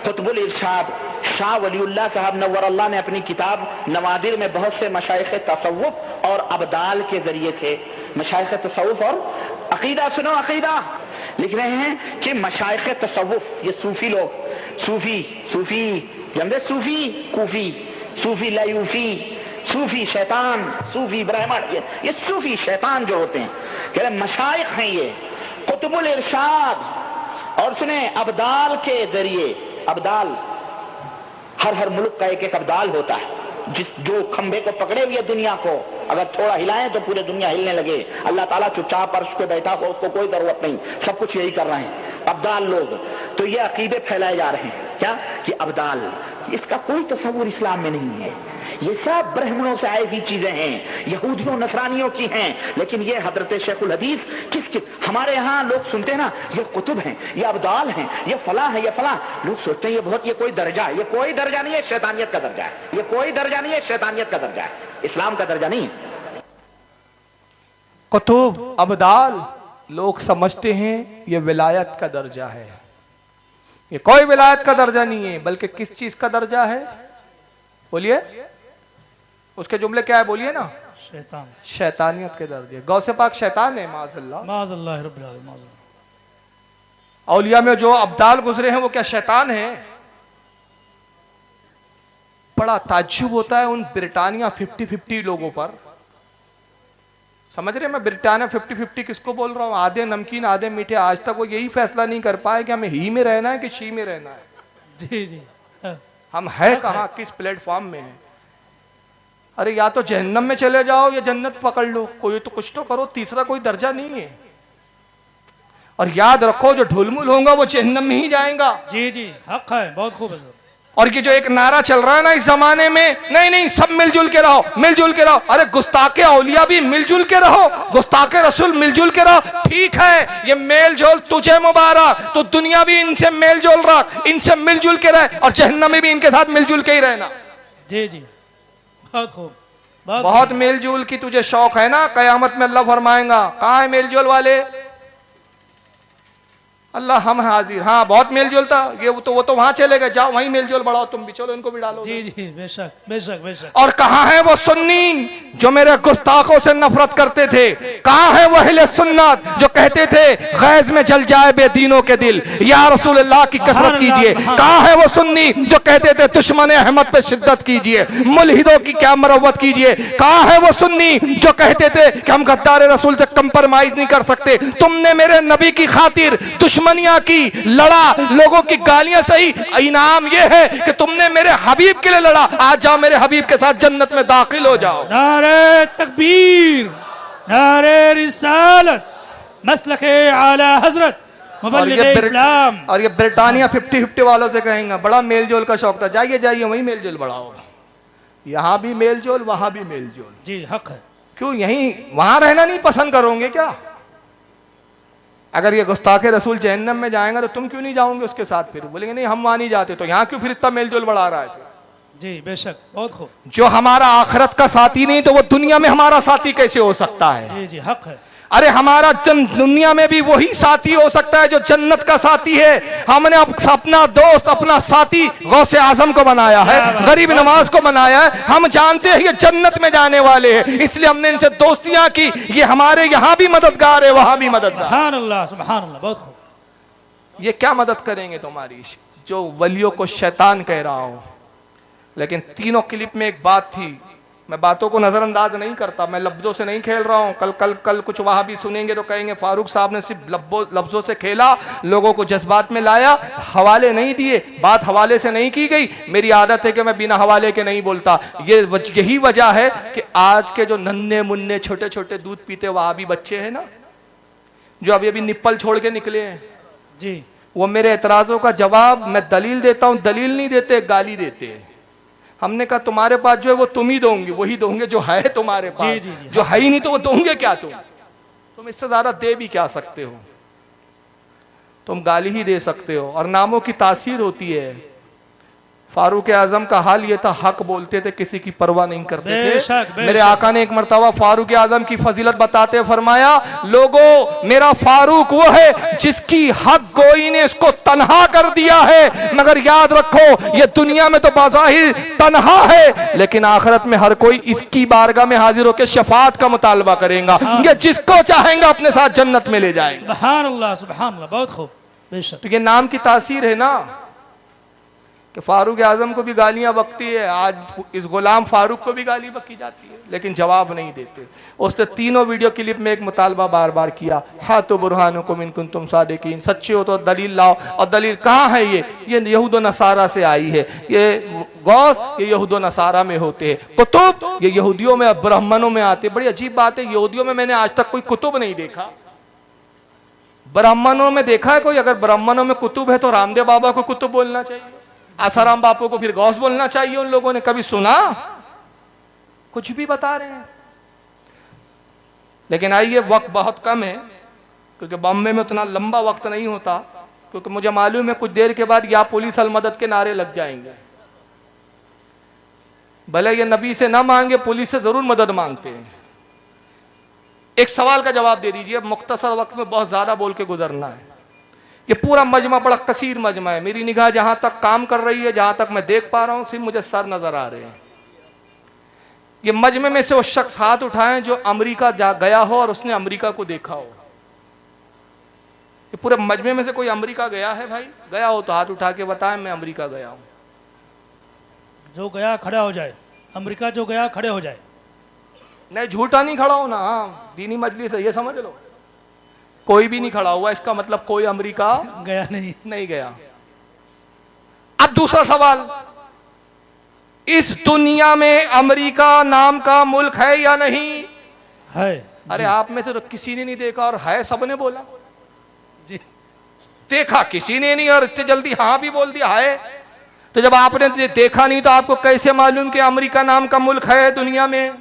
कुतुबुल इरशाद शाह वलीउल्लाह साहब नव्वरल्लाह ने अपनी किताब नवादिर में बहुत से मशाइख तसव्वुफ और अब्दाल के जरिए से मशाइख तसव्वुफ और अकीदा, सुनो अकीदा, लिख रहे हैं कि मशाइख तसव्वुफ ये सूफी लोग, सूफी जमदे सूफी कूफी, सूफी लायूफी, सूफी शैतान, सूफी ब्राह्मण, ये सूफी शैतान जो होते हैं, कह रहे मशाइख हैं ये कुतुबुल इरशाद। और सुने अब्दाल के जरिए, अब्दाल हर मुल्क का एक अब्दाल होता है, जो खंबे को पकड़े हुए दुनिया को अगर थोड़ा हिलाएं तो पूरी दुनिया हिलने लगे। अल्लाह ताला चुपचाप अर्श पे बैठा हो, उसको कोई जरूरत नहीं, सब कुछ यही कर रहे हैं अब्दाल लोग। तो ये अकीदे फैलाए जा रहे हैं क्या कि अब्दाल, इसका कोई तस्वुर इस्लाम में नहीं है, ये सब ब्राह्मणों से आई हुई चीजें हैं, यहूदियों नसरानियों की हैं। लेकिन ये हजरत शेखुल हदीस किस हमारे यहाँ लोग सुनते हैं ना, ये कुतुब हैं, ये अब्दाल हैं, ये फला है, ये फला, लोग सोचते हैं ये बहुत, ये कोई दर्जा है। ये कोई दर्जा नहीं है, शैतानियत का दर्जा है। ये कोई दर्जा नहीं है, शैतानियत का दर्जा है, इस्लाम का दर्जा नहीं है। कुतुब अब्दाल लोग समझते हैं ये विलायत का दर्जा है। ये कोई विलायत का दर्जा नहीं है, बल्कि किस चीज का दर्जा है? बोलिए, उसके जुमले क्या है? बोलिए ना। शैतान, शैतानियत के दर्जे। गौसे पाक शैतान है, माज़अल्लाह। माज़अल्लाह रब्बिल आलमीन, माज़अल्लाह। औलिया में जो अब्दाल गुजरे हैं वो क्या शैतान है? बड़ा ताज्जुब होता है उन ब्रिटानिया 50-50 लोगों पर। समझ रहे हैं मैं ब्रिटानिया 50-50 किसको बोल रहा हूं? आधे नमकीन आधे मीठे। आज तक वो यही फैसला नहीं कर पाए कि हमें ही में रहना है कि शी में रहना है। जी जी, हम है कहां, किस प्लेटफॉर्म में है? अरे या तो जहन्नम में चले जाओ या जन्नत पकड़ लो, कोई तो कुछ तो करो, तीसरा कोई दर्जा नहीं है। और याद रखो जो ढुलमुल होगा वो जहन्नम में ही जाएगा। जी जी, हक है, बहुत खूब है। और ये जो एक नारा चल रहा है ना इस जमाने में, नहीं नहीं सब मिलजुल के रहो, मिलजुल के रहो। अरे गुस्ताखे औलिया भी मिलजुल के रहो, गुस्ताखे रसूल मिलजुल के रहो। ठीक है, ये मेल जोल तुझे मुबारक, तो दुनिया भी इनसे मेल जोल रख, इनसे मिलजुल के रहे, और जहन्नम में भी इनके साथ मिलजुल के ही रहना। जी जी, बहुत खूब। बहुत मेलजोल की तुझे शौक है ना, कयामत में अल्लाह फरमाएगा कहाँ है मेलजोल वाले? अल्लाह हम हाजिर। हाँ बहुत मेलजोल था, ये वो तो वहां चले गए, जाओ वहीं मेलजोल बढ़ाओ तुम भी, चलो इनको भी डालो। जी जी, बेशक बेशक बेशक। और कहाँ है वो सुन्नी जो मेरे गुस्ताखों से नफरत करते थे? कहाँ है वो अहले सुन्नत जो कहते थे गैज में जल जाए बेदीनों के दिल, या रसूल अल्लाह की कसरत कीजिए? कहाँ है वो सुन्नी जो कहते थे दुश्मन अहमद पे शिद्दत कीजिए, मुल्हिदों की क्या मरवत कीजिए? कहाँ है वो सुन्नी जो कहते थे कि हम गद्दार रसूल से कंप्रोमाइज नहीं कर सकते? तुमने मेरे नबी की खातिर दुश्मनियां की, लड़ा, लोगों की गालियां सही, इनाम यह है कि तुमने मेरे हबीब के लिए लड़ा। आज जाओ मेरे हबीब के साथ जन्नत में दाखिल हो जाओ। नारे तकबीर, नारे रिसालत, मसलके आला हजरत मुबल्लिग इस्लाम। और ये ब्रिटानिया 50-50 वालों से कहेंगे बड़ा मेलजोल का शौक था, जाइए जाइए वहीं मेलजोल बढ़ाओ, यहाँ भी मेलजोल वहां भी मेलजोल। जी हक है। क्यों यहीं वहां रहना नहीं पसंद करोगे क्या? अगर ये गुस्ताखे रसूल जहन्नम में जाएंगे तो तुम क्यों नहीं जाओगे उसके साथ? फिर बोलेंगे नहीं हम वहां नहीं जाते, तो यहाँ क्यों फिर इतना मेलजोल बढ़ा रहा है? जी बेशक, बहुत खूब। जो हमारा आखिरत का साथी नहीं तो वो दुनिया में हमारा साथी कैसे हो सकता है? जी जी, हक है। अरे हमारा दुनिया में भी वही साथी हो सकता है जो जन्नत का साथी है। हमने अपना दोस्त, अपना साथी गौसे आजम को बनाया है, गरीब नवाज को बनाया है। हम जानते हैं ये जन्नत में जाने वाले हैं, इसलिए हमने इनसे दोस्तियां की। ये हमारे यहाँ भी मददगार है, वहां भी मददगार। सुभान अल्लाह, सुभान अल्लाह, बहुत खूब। ये क्या मदद करेंगे तुम्हारी जो वलियों को शैतान कह रहा हो? लेकिन तीनों क्लिप में एक बात थी, मैं बातों को नजरअंदाज नहीं करता, मैं लफ्जों से नहीं खेल रहा हूँ। कल कुछ वहां भी सुनेंगे तो कहेंगे फारूक साहब ने सिर्फ लफ्जों से खेला, लोगों को जज्बात में लाया, हवाले नहीं दिए, बात हवाले से नहीं की गई। मेरी आदत है कि मैं बिना हवाले के नहीं बोलता। यही वजह है कि आज के जो नन्हे मुन्ने छोटे छोटे दूध पीते वहां भी बच्चे हैं ना, जो अभी अभी निप्पल छोड़ के निकले हैं जी, वो मेरे एतराजों का जवाब मैं दलील देता हूँ, दलील नहीं देते, गाली देते हैं। हमने कहा तुम्हारे पास जो है वो तुम ही दोगे, वही दोगे जो है तुम्हारे पास। जी, जी, जी, जो है ही नहीं तो वो दोगे क्या? तुम इससे ज्यादा दे भी क्या सकते हो? तुम गाली ही दे सकते हो, और नामों की तासीर होती है। फारूक आजम का हाल ये था, हक बोलते थे, किसी की परवाह नहीं करते थे। मेरे आका ने एक मर्तबा फारूक आजम की फजीलत बताते हुए फरमाया, लोगों मेरा फारूक वो है जिसकी हक गोई ने इसको तन्हा कर दिया है, मगर याद रखो ये दुनिया में तो बाज़ाहिर तन्हा है, लेकिन आखिरत में हर कोई इसकी बारगाह में हाजिर होकर शफाअत का मुतालबा करेगा। ये जिसको चाहेंगे अपने साथ जन्नत में ले जाएंगे। सुभान अल्लाह, सुभान अल्लाह, बहुत खूब, बेशक। तो ये नाम की तासीर है ना कि फारूक आजम को भी गालियां बकती है, आज इस गुलाम फारूक को भी गाली बकी जाती है, लेकिन जवाब नहीं देते। उससे तीनों वीडियो क्लिप में एक मुतालबा बार बार किया, हाँ तो बुरहानुकुम इन कुंतुम सादिकीन, सच्चे हो तो दलील लाओ। और दलील कहाँ है? ये यहूद व नसारा से आई है। ये गौस ये यहूद व नसारा में होते हैं, कुतुब ये यहूदियों में ब्राह्मणों में आते। बड़ी अजीब बात है, यहूदियों में मैंने आज तक कोई कुतुब नहीं देखा, ब्राह्मणों में देखा है कोई। अगर ब्राह्मणों में कुतुब है तो रामदेव बाबा को कुतुब बोलना चाहिए, आसाराम बापू को फिर गौस बोलना चाहिए। उन लोगों ने कभी सुना? कुछ भी बता रहे हैं। लेकिन आइए, वक्त बहुत कम है क्योंकि बॉम्बे में उतना लंबा वक्त नहीं होता, क्योंकि मुझे मालूम है कुछ देर के बाद या पुलिस अल मदद के नारे लग जाएंगे। भले ये नबी से ना मांगे, पुलिस से जरूर मदद मांगते हैं। एक सवाल का जवाब दे दीजिए, मुख्तसर वक्त में बहुत ज्यादा बोल के गुजरना है। ये पूरा मजमा बड़ा कसीर मजमा है। मेरी निगाह जहां तक काम कर रही है, जहां तक मैं देख पा रहा हूं, सिर्फ मुझे सर नजर आ रहे हैं। ये मजमे में से वो शख्स हाथ उठाएं जो अमेरिका जा गया हो और उसने अमेरिका को देखा हो। ये पूरे मजमे में से कोई अमेरिका गया है भाई? गया हो तो हाथ उठा के बताएं, मैं अमेरिका गया हूं। जो गया खड़ा हो जाए, अमेरिका जो गया खड़े हो जाए। नहीं, झूठा नहीं खड़ा हो ना, हाँ, दीनी मजलिस है, ये समझ लो। कोई भी नहीं खड़ा हुआ, इसका मतलब कोई अमेरिका गया नहीं गया। अब दूसरा सवाल, इस दुनिया में अमेरिका नाम का मुल्क है या नहीं है? अरे आप में से तो किसी ने नहीं देखा और है सबने बोला जी। देखा किसी ने नहीं और इतने जल्दी हाँ भी बोल दिया है। तो जब आपने देखा नहीं तो आपको कैसे मालूम कि अमेरिका नाम का मुल्क है दुनिया में?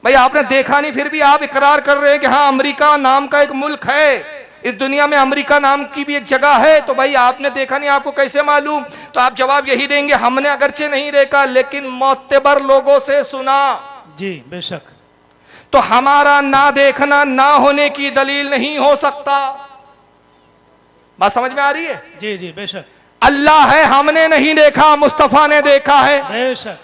भाई आपने देखा नहीं फिर भी आप इकरार कर रहे हैं कि हाँ अमेरिका नाम का एक मुल्क है, इस दुनिया में अमेरिका नाम की भी एक जगह है। तो भाई आपने देखा नहीं, आपको कैसे मालूम? तो आप जवाब यही देंगे, हमने अगरचे नहीं देखा लेकिन मोतबर लोगों से सुना। जी बेशक। तो हमारा ना देखना ना होने की दलील नहीं हो सकता। बात समझ में आ रही है? जी जी बेशक। अल्लाह है, हमने नहीं देखा, मुस्तफा ने देखा है, बेशक।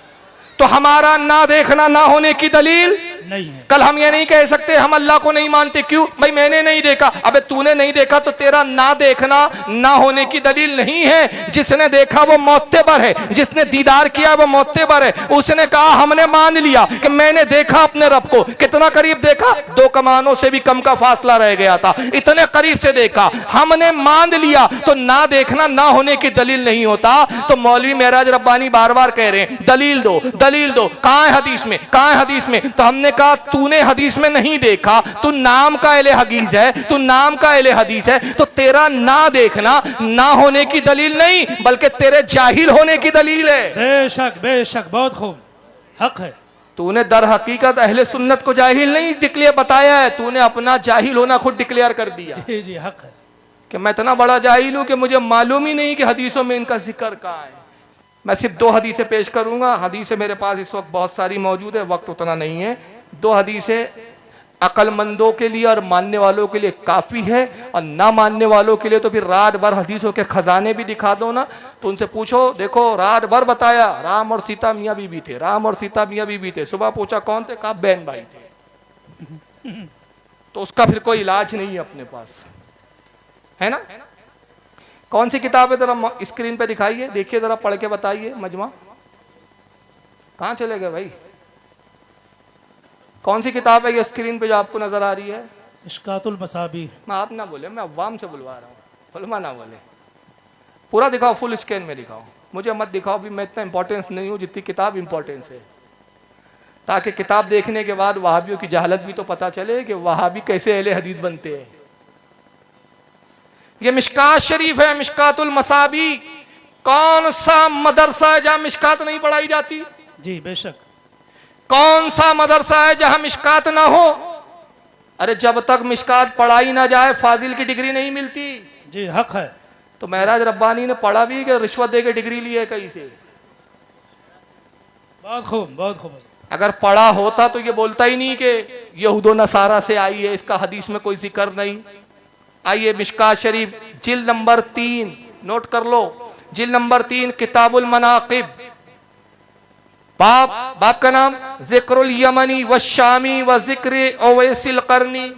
तो हमारा ना देखना ना होने की दलील नहीं है। कल हम ये नहीं कह सकते हम अल्लाह को नहीं मानते, क्यों भाई? मैंने नहीं देखा। अबे तूने नहीं देखा तो तेरा ना देखना ना होने की दलील नहीं है। जिसने देखा वो मोतबर है, जिसने दीदार किया वो मोतबर है। उसने कहा हमने मान लिया कि मैंने देखा अपने रब को। कितना करीब देखा? 2 कमानों से भी कम का फासला रह गया था, इतने करीब से देखा, हमने मान लिया। तो ना देखना ना होने की दलील नहीं होता। तो मौलवी महराज रब्बानी बार बार कह रहे हैं दलील दो दलील दो, कहां है हदीस में, कहां है हदीस में? तो हमने कहा तूने हदीस में नहीं देखा, तू नाम का अहले हदीस है, तू नाम का अहले हदीस है, तो तेरा ना देखना ना होने की दलील नहीं बल्कि तेरे जाहिल होने की दलील है। बेशक बेशक, बहुत खूब, हक है। तूने दर हकीकत अहले सुन्नत को जाहिल नहीं डिक्लेयर बताया है, तूने अपना जाहिल होना खुद डिक्लेयर कर दिया। जी जी हक है कि मैं इतना बड़ा जाहिल हूं कि मुझे मालूम ही नहीं कि हदीसों में इनका जिक्र कहाँ है। मैं सिर्फ 2 हदीसें पेश करूंगा। हदीसें मेरे पास इस वक्त बहुत सारी मौजूद है, वक्त उतना नहीं है। 2 हदीसें अक्लमंदों के लिए और मानने वालों के लिए काफ़ी है, और ना मानने वालों के लिए तो फिर रात भर हदीसों के खजाने भी दिखा दो ना, तो उनसे पूछो, देखो रात भर बताया राम और सीता मियाँ बीबी थे, राम और सीता मियाँ बीबी थे। सुबह पूछा कौन थे? कहा बहन भाई थे। तो उसका फिर कोई इलाज नहीं है अपने पास, है ना? कौन सी किताब है? जरा स्क्रीन पे दिखाइए, देखिए जरा, पढ़ के बताइए। मजमा कहाँ चले गए भाई? कौन सी किताब है ये स्क्रीन पे जो आपको नजर आ रही है? इश्कातुल मसाबी। मैं आप ना बोले, मैं अवाम से बुलवा रहा हूँ, फलमा ना बोले। पूरा दिखाओ, फुल स्क्रीन में दिखाओ, मुझे मत दिखाओ भी, मैं इतना इंपॉर्टेंस नहीं हूँ जितनी किताब इंपॉर्टेंस है, ताकि किताब देखने के बाद वहाबियों की जहालत भी तो पता चले कि वहाबी कैसे अहले हदीस बनते हैं। ये मिशकात शरीफ है, मिशकातुल मसाबी। कौन सा मदरसा है जहां मिशकात नहीं पढ़ाई जाती? जी बेशक। कौन सा मदरसा है जहां मिशकात ना हो? अरे जब तक मिशकात पढ़ाई ना जाए फाजिल की डिग्री नहीं मिलती। जी हक है। तो महराज रब्बानी ने पढ़ा भी कि रिश्वत दे के डिग्री ली है कहीं से? बहुत खूब बहुत खूब। अगर पढ़ा होता तो ये बोलता ही नहीं कि यहूदो नसारा से आई है, इसका हदीस में कोई जिक्र नहीं। आइए मिशकात शरीफ जिल्द नंबर 3, नोट कर लो, जिल्द नंबर 3, किताबुल मनाकिब, बाप का नाम जिक्रुल यमनी व शामी व जिक्र ओवैसिल करनी।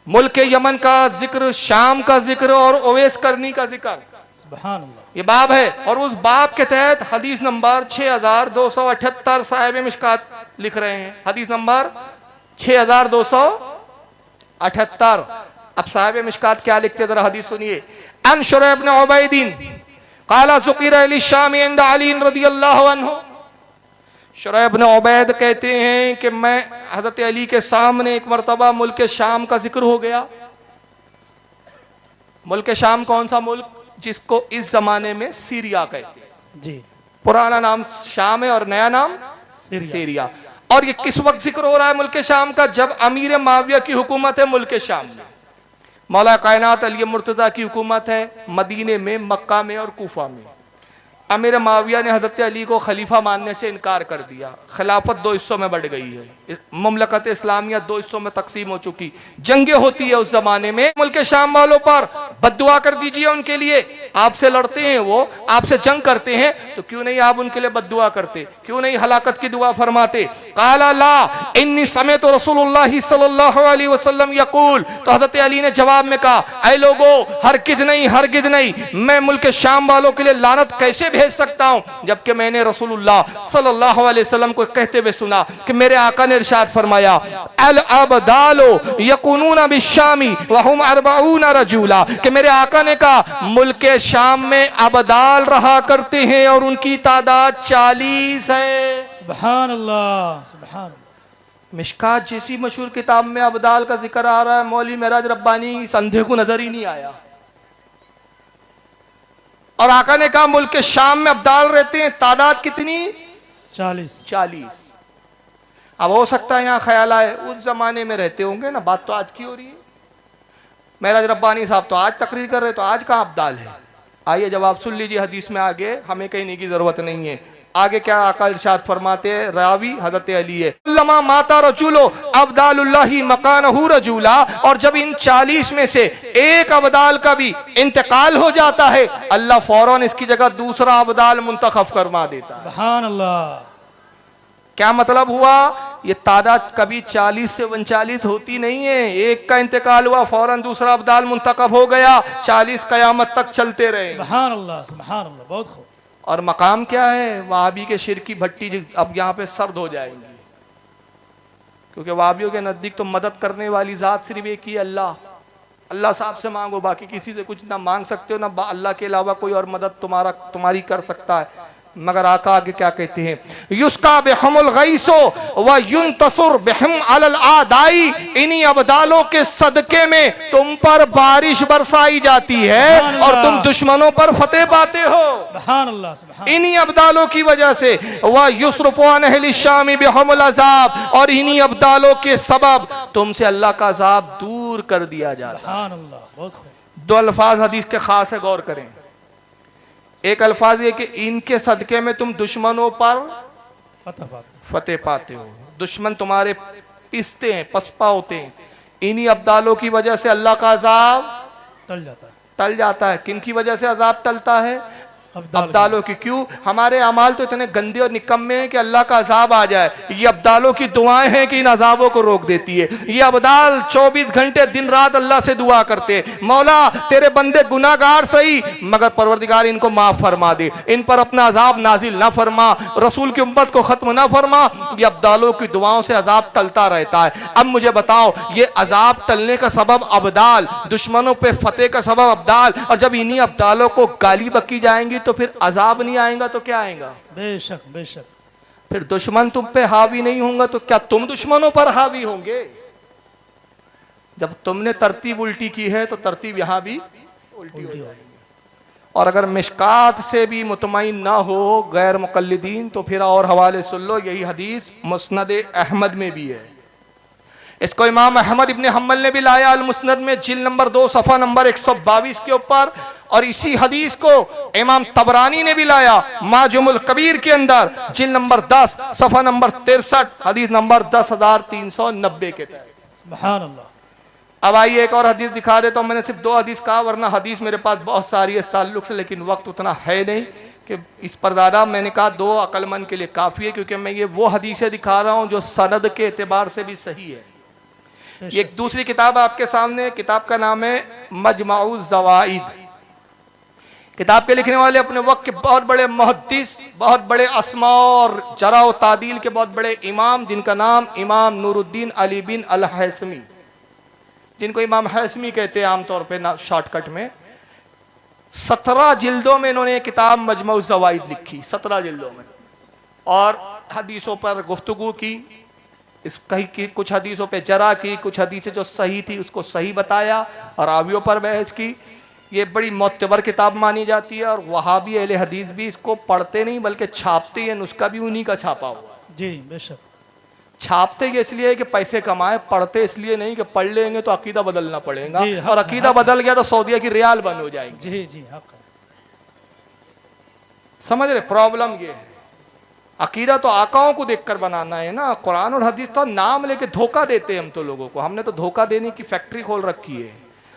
मुल्क यमन का जिक्र, शाम का जिक्र और ओवैस करनी का जिक्र। सुभान अल्लाह। ये बाब है, और उस बाब के तहत हदीस नंबर 6278 साहिब मिशकात लिख रहे हैं। हदीस नंबर 6278। अब साहिब मिशकात क्या लिखते, जरा हदीस सुनिए। अन शुरैह इब्न उबैदिन क़ाला ज़ुकिरा अली शामी इंद अली रज़ियल्लाहु अन्हु। शुरैह इब्न उबैद कहते हैं कि मैं हज़रत अली के सामने एक मरतबा मुल्क शाम का जिक्र हो गया। मुल्क शाम कौन सा मुल्क? जिसको इस जमाने में सीरिया कहते हैं। जी। पुराना नाम शाम है और नया नाम सीरिया। और ये किस वक्त जिक्र हो रहा है मुल्क शाम का? जब अमीर माविया की हुकूमत है मुल्क शाम में। मौला कायनात अली मुर्तज़ा की हुकूमत है मदीने में, मक्का में और कूफा में। अमीर माविया ने हज़रत अली को खलीफा मानने से इनकार कर दिया। खिलाफत दो हिस्सों में बढ़ गई है, ममलकत इस्लामिया दो हिस्सों में तकसीम हो चुकी, जंगें होती है उस जमाने में। मुल्क शाम वालों पर बद्दुआ कर दीजिए, उनके लिए आपसे लड़ते हैं, वो आपसे जंग करते हैं, तो क्यों नहीं आप उनके लिए बद्दुआ करते, क्यों नहीं हलाकत की दुआ फरमाते। काला ला इन्नी समेत रसूलुल्लाह सल्लल्लाहु अलैहि वसल्लम यकूल, तो हज़रत अली ने जवाब में कहा, ऐ लोगो हरगिज़ नहीं, हरगिज़ नहीं, मैं मुल्क शाम वालों के लिए लानत कैसे भेज सकता हूं, जबकि मैंने रसूलुल्लाह सल्लल्लाहु अलैहि वसल्लम को कहते हुए सुना कि मेरे आका ने इरशाद फरमाया, अल अबदालो यकुनूना बिशामी व हुम 40 रजूला, कि मेरे आका ने कहा मुल्क शाम में अबदाल रहा करते हैं और उनकी तादाद 40 है। सुभान अल्लाह, सुभान अल्लाह। मिशकात जैसी मशहूर किताब में अबदाल का जिक्र आ रहा है, मौलवी महराज रब्बानी संदेह को नजर ही नहीं आया। और आका ने कहा मुल्क के शाम में अब्दाल रहते हैं, तादाद कितनी? 40। अब हो सकता है यहाँ ख्याल आए उस जमाने में रहते होंगे ना, बात तो आज की हो रही है। महराज रब्बानी साहब तो आज तकरीर कर रहे, तो आज कहाँ अब्दाल है? आइए जवाब सुन लीजिए हदीस में, आगे हमें कहने की जरूरत नहीं है। आगे क्या आका इरशाद फरमाते हैं, रावी हज़रत अली है, लमा माता रजूलो अब्दालुल्लाही मकानहु रजूला, और जब इन 40 में से एक अब्दाल का भी इंतकाल हो जाता है, अल्लाह फौरन इसकी जगह दूसरा अब्दाल मुंतखब करवा देता है। सुभान अल्लाह। क्या मतलब हुआ? ये तादाद कभी 40 से 39 होती नहीं है, एक का इंतकाल हुआ फौरन दूसरा अब्दाल मुंतखब हो गया, 40 कयामत तक चलते रहे। सुभान अल्लाह, सुभान अल्लाह, बहुत खूब। और मकाम क्या है? वहाबी के शिर की भट्टी अब यहाँ पे सर्द हो जाएंगी, क्योंकि वहाबियों के नजदीक तो मदद करने वाली जात सिर्फ एक ही अल्लाह। अल्लाह साहब से मांगो, बाकी किसी से कुछ ना मांग सकते हो, ना अल्लाह के अलावा कोई और मदद तुम्हारी कर सकता है। मगर आका आगे क्या कहते हैं, युस्का बिहमुल गैसो व युनतसुर बिहम अलल आदाई, इन्हीं अब्दालों के सदके में तुम पर बारिश बरसाई जाती है और तुम दुश्मनों पर फतेह पाते हो। सुभान अल्लाह, सुभान। इन्हीं अब्दालों की वजह से व युसरफु अन अहली शामी बिहमुल अज़ाब, और इन्हीं अब्दालों के सबब तुमसे अल्लाह का अज़ाब दूर कर दिया जाता है। सुभान अल्लाह, बहुत खूब। दो अल्फाज हदीस के खास है, गौर करें। एक अल्फाज ये कि इनके सदके में तुम दुश्मनों पर फतेह पाते हो, दुश्मन तुम्हारे पिसते हैं, पसपा होते हैं। इन्हीं अब्दालों की वजह से अल्लाह का अजाब टल जाता है। किन की वजह से अजाब टलता है? अब्दालों की। क्यों? हमारे अमाल तो इतने गंदे और निकम्मे हैं कि अल्लाह का अजाब आ जाए, ये अब्दालों की दुआएं हैं कि इन अजाबों को रोक देती है। ये अब्दाल 24 घंटे दिन रात अल्लाह से दुआ करते हैं, मौला तेरे बंदे गुनाहगार सही, मगर परवरदिगार इनको माफ फरमा दे, इन पर अपना अजाब नाजिल ना फरमा, रसूल की उम्मत को खत्म ना फरमा। ये अब्दालों की दुआओं से अजाब टलता रहता है। अब मुझे बताओ, ये अजाब टलने का सबब अब्दाल, दुश्मनों पे फतेह का सबब अब्दाल, और जब इन्हीं अब्दालों को गाली बकी जाएंगी तो फिर अजाब नहीं आएगा तो क्या आएगा? बेशक, बेशक। फिर दुश्मन तुम पे हावी नहीं होंगे तो क्या तुम दुश्मनों पर हावी होंगे? जब तुमने तरतीब उल्टी की है तो तरतीब यहां भी उल्टी हो जाएगी। और अगर मिशकात से भी मुतमईन ना हो गैर मुकल्लिदीन, तो फिर और हवाले सुन लो, यही हदीस मुस्नद अहमद में भी है। इसको इमाम अहमद इब्ने हम्बल ने भी लाया अल मुस्नद में, जिल्द नंबर 2 सफ़ा नंबर 122 के ऊपर। और इसी हदीस को इमाम तबरानी ने भी लाया माजुमुल कबीर के अंदर, जिल्द नंबर 10 सफ़ा नंबर 63, हदीस नंबर 10,390 के तहत। सुभान अल्लाह। अब आइए एक और हदीस दिखा देता हूँ। मैंने सिर्फ 2 हदीस कहा, वरना हदीस मेरे पास बहुत सारी है इस ताल्लुक से, लेकिन वक्त उतना है नहीं कि इस पर ज़्यादा। मैंने कहा 2 अक्लमंद के लिए काफ़ी है, क्योंकि मैं ये वो हदीसें दिखा रहा हूँ जो सनद के एतबार से भी सही है। ये एक दूसरी किताब आपके सामने, किताब का नाम है मजमाउज़ ज़वाइद। किताब के लिखने वाले अपने वक्त के बहुत बड़े मुहद्दिस, बहुत बड़े अस्मा और जरा व तादील के बहुत बड़े इमाम, जिनका नाम इमाम नूरुद्दीन अली बिन अल हैसमी, जिनको इमाम हैसमी कहते हैं आमतौर पे शॉर्टकट में। 17 जिल्दों में इन्होंने किताब मजमाउज़ ज़वाइद लिखी, 17 जिल्दों में, और हदीसों पर गुफ्तगू की। इस कहीं की कुछ हदीसों पे जरा की, कुछ हदीसें जो सही थी उसको सही बताया, और रावियों पर बहस की। ये बड़ी मोतबर किताब मानी जाती है, और वहाबी अहले हदीस भी इसको पढ़ते नहीं बल्कि छापते हैं। नुस्खा भी उन्हीं का छापा हुआ। जी बेशक। छापते ये इसलिए कि पैसे कमाए, पढ़ते इसलिए नहीं कि पढ़ लेंगे तो अकीदा बदलना पड़ेगा, और अकीदा बदल गया तो सऊदीया की रियाल बंद हो जाएगी। जी जी, हक है। समझ रहे? प्रॉब्लम ये है, अकीदा तो आकाओं को देखकर बनाना है ना। कुरान और हदीस तो नाम लेके धोखा देते हैं हम तो लोगों को। हमने तो धोखा देने की फैक्ट्री खोल रखी है।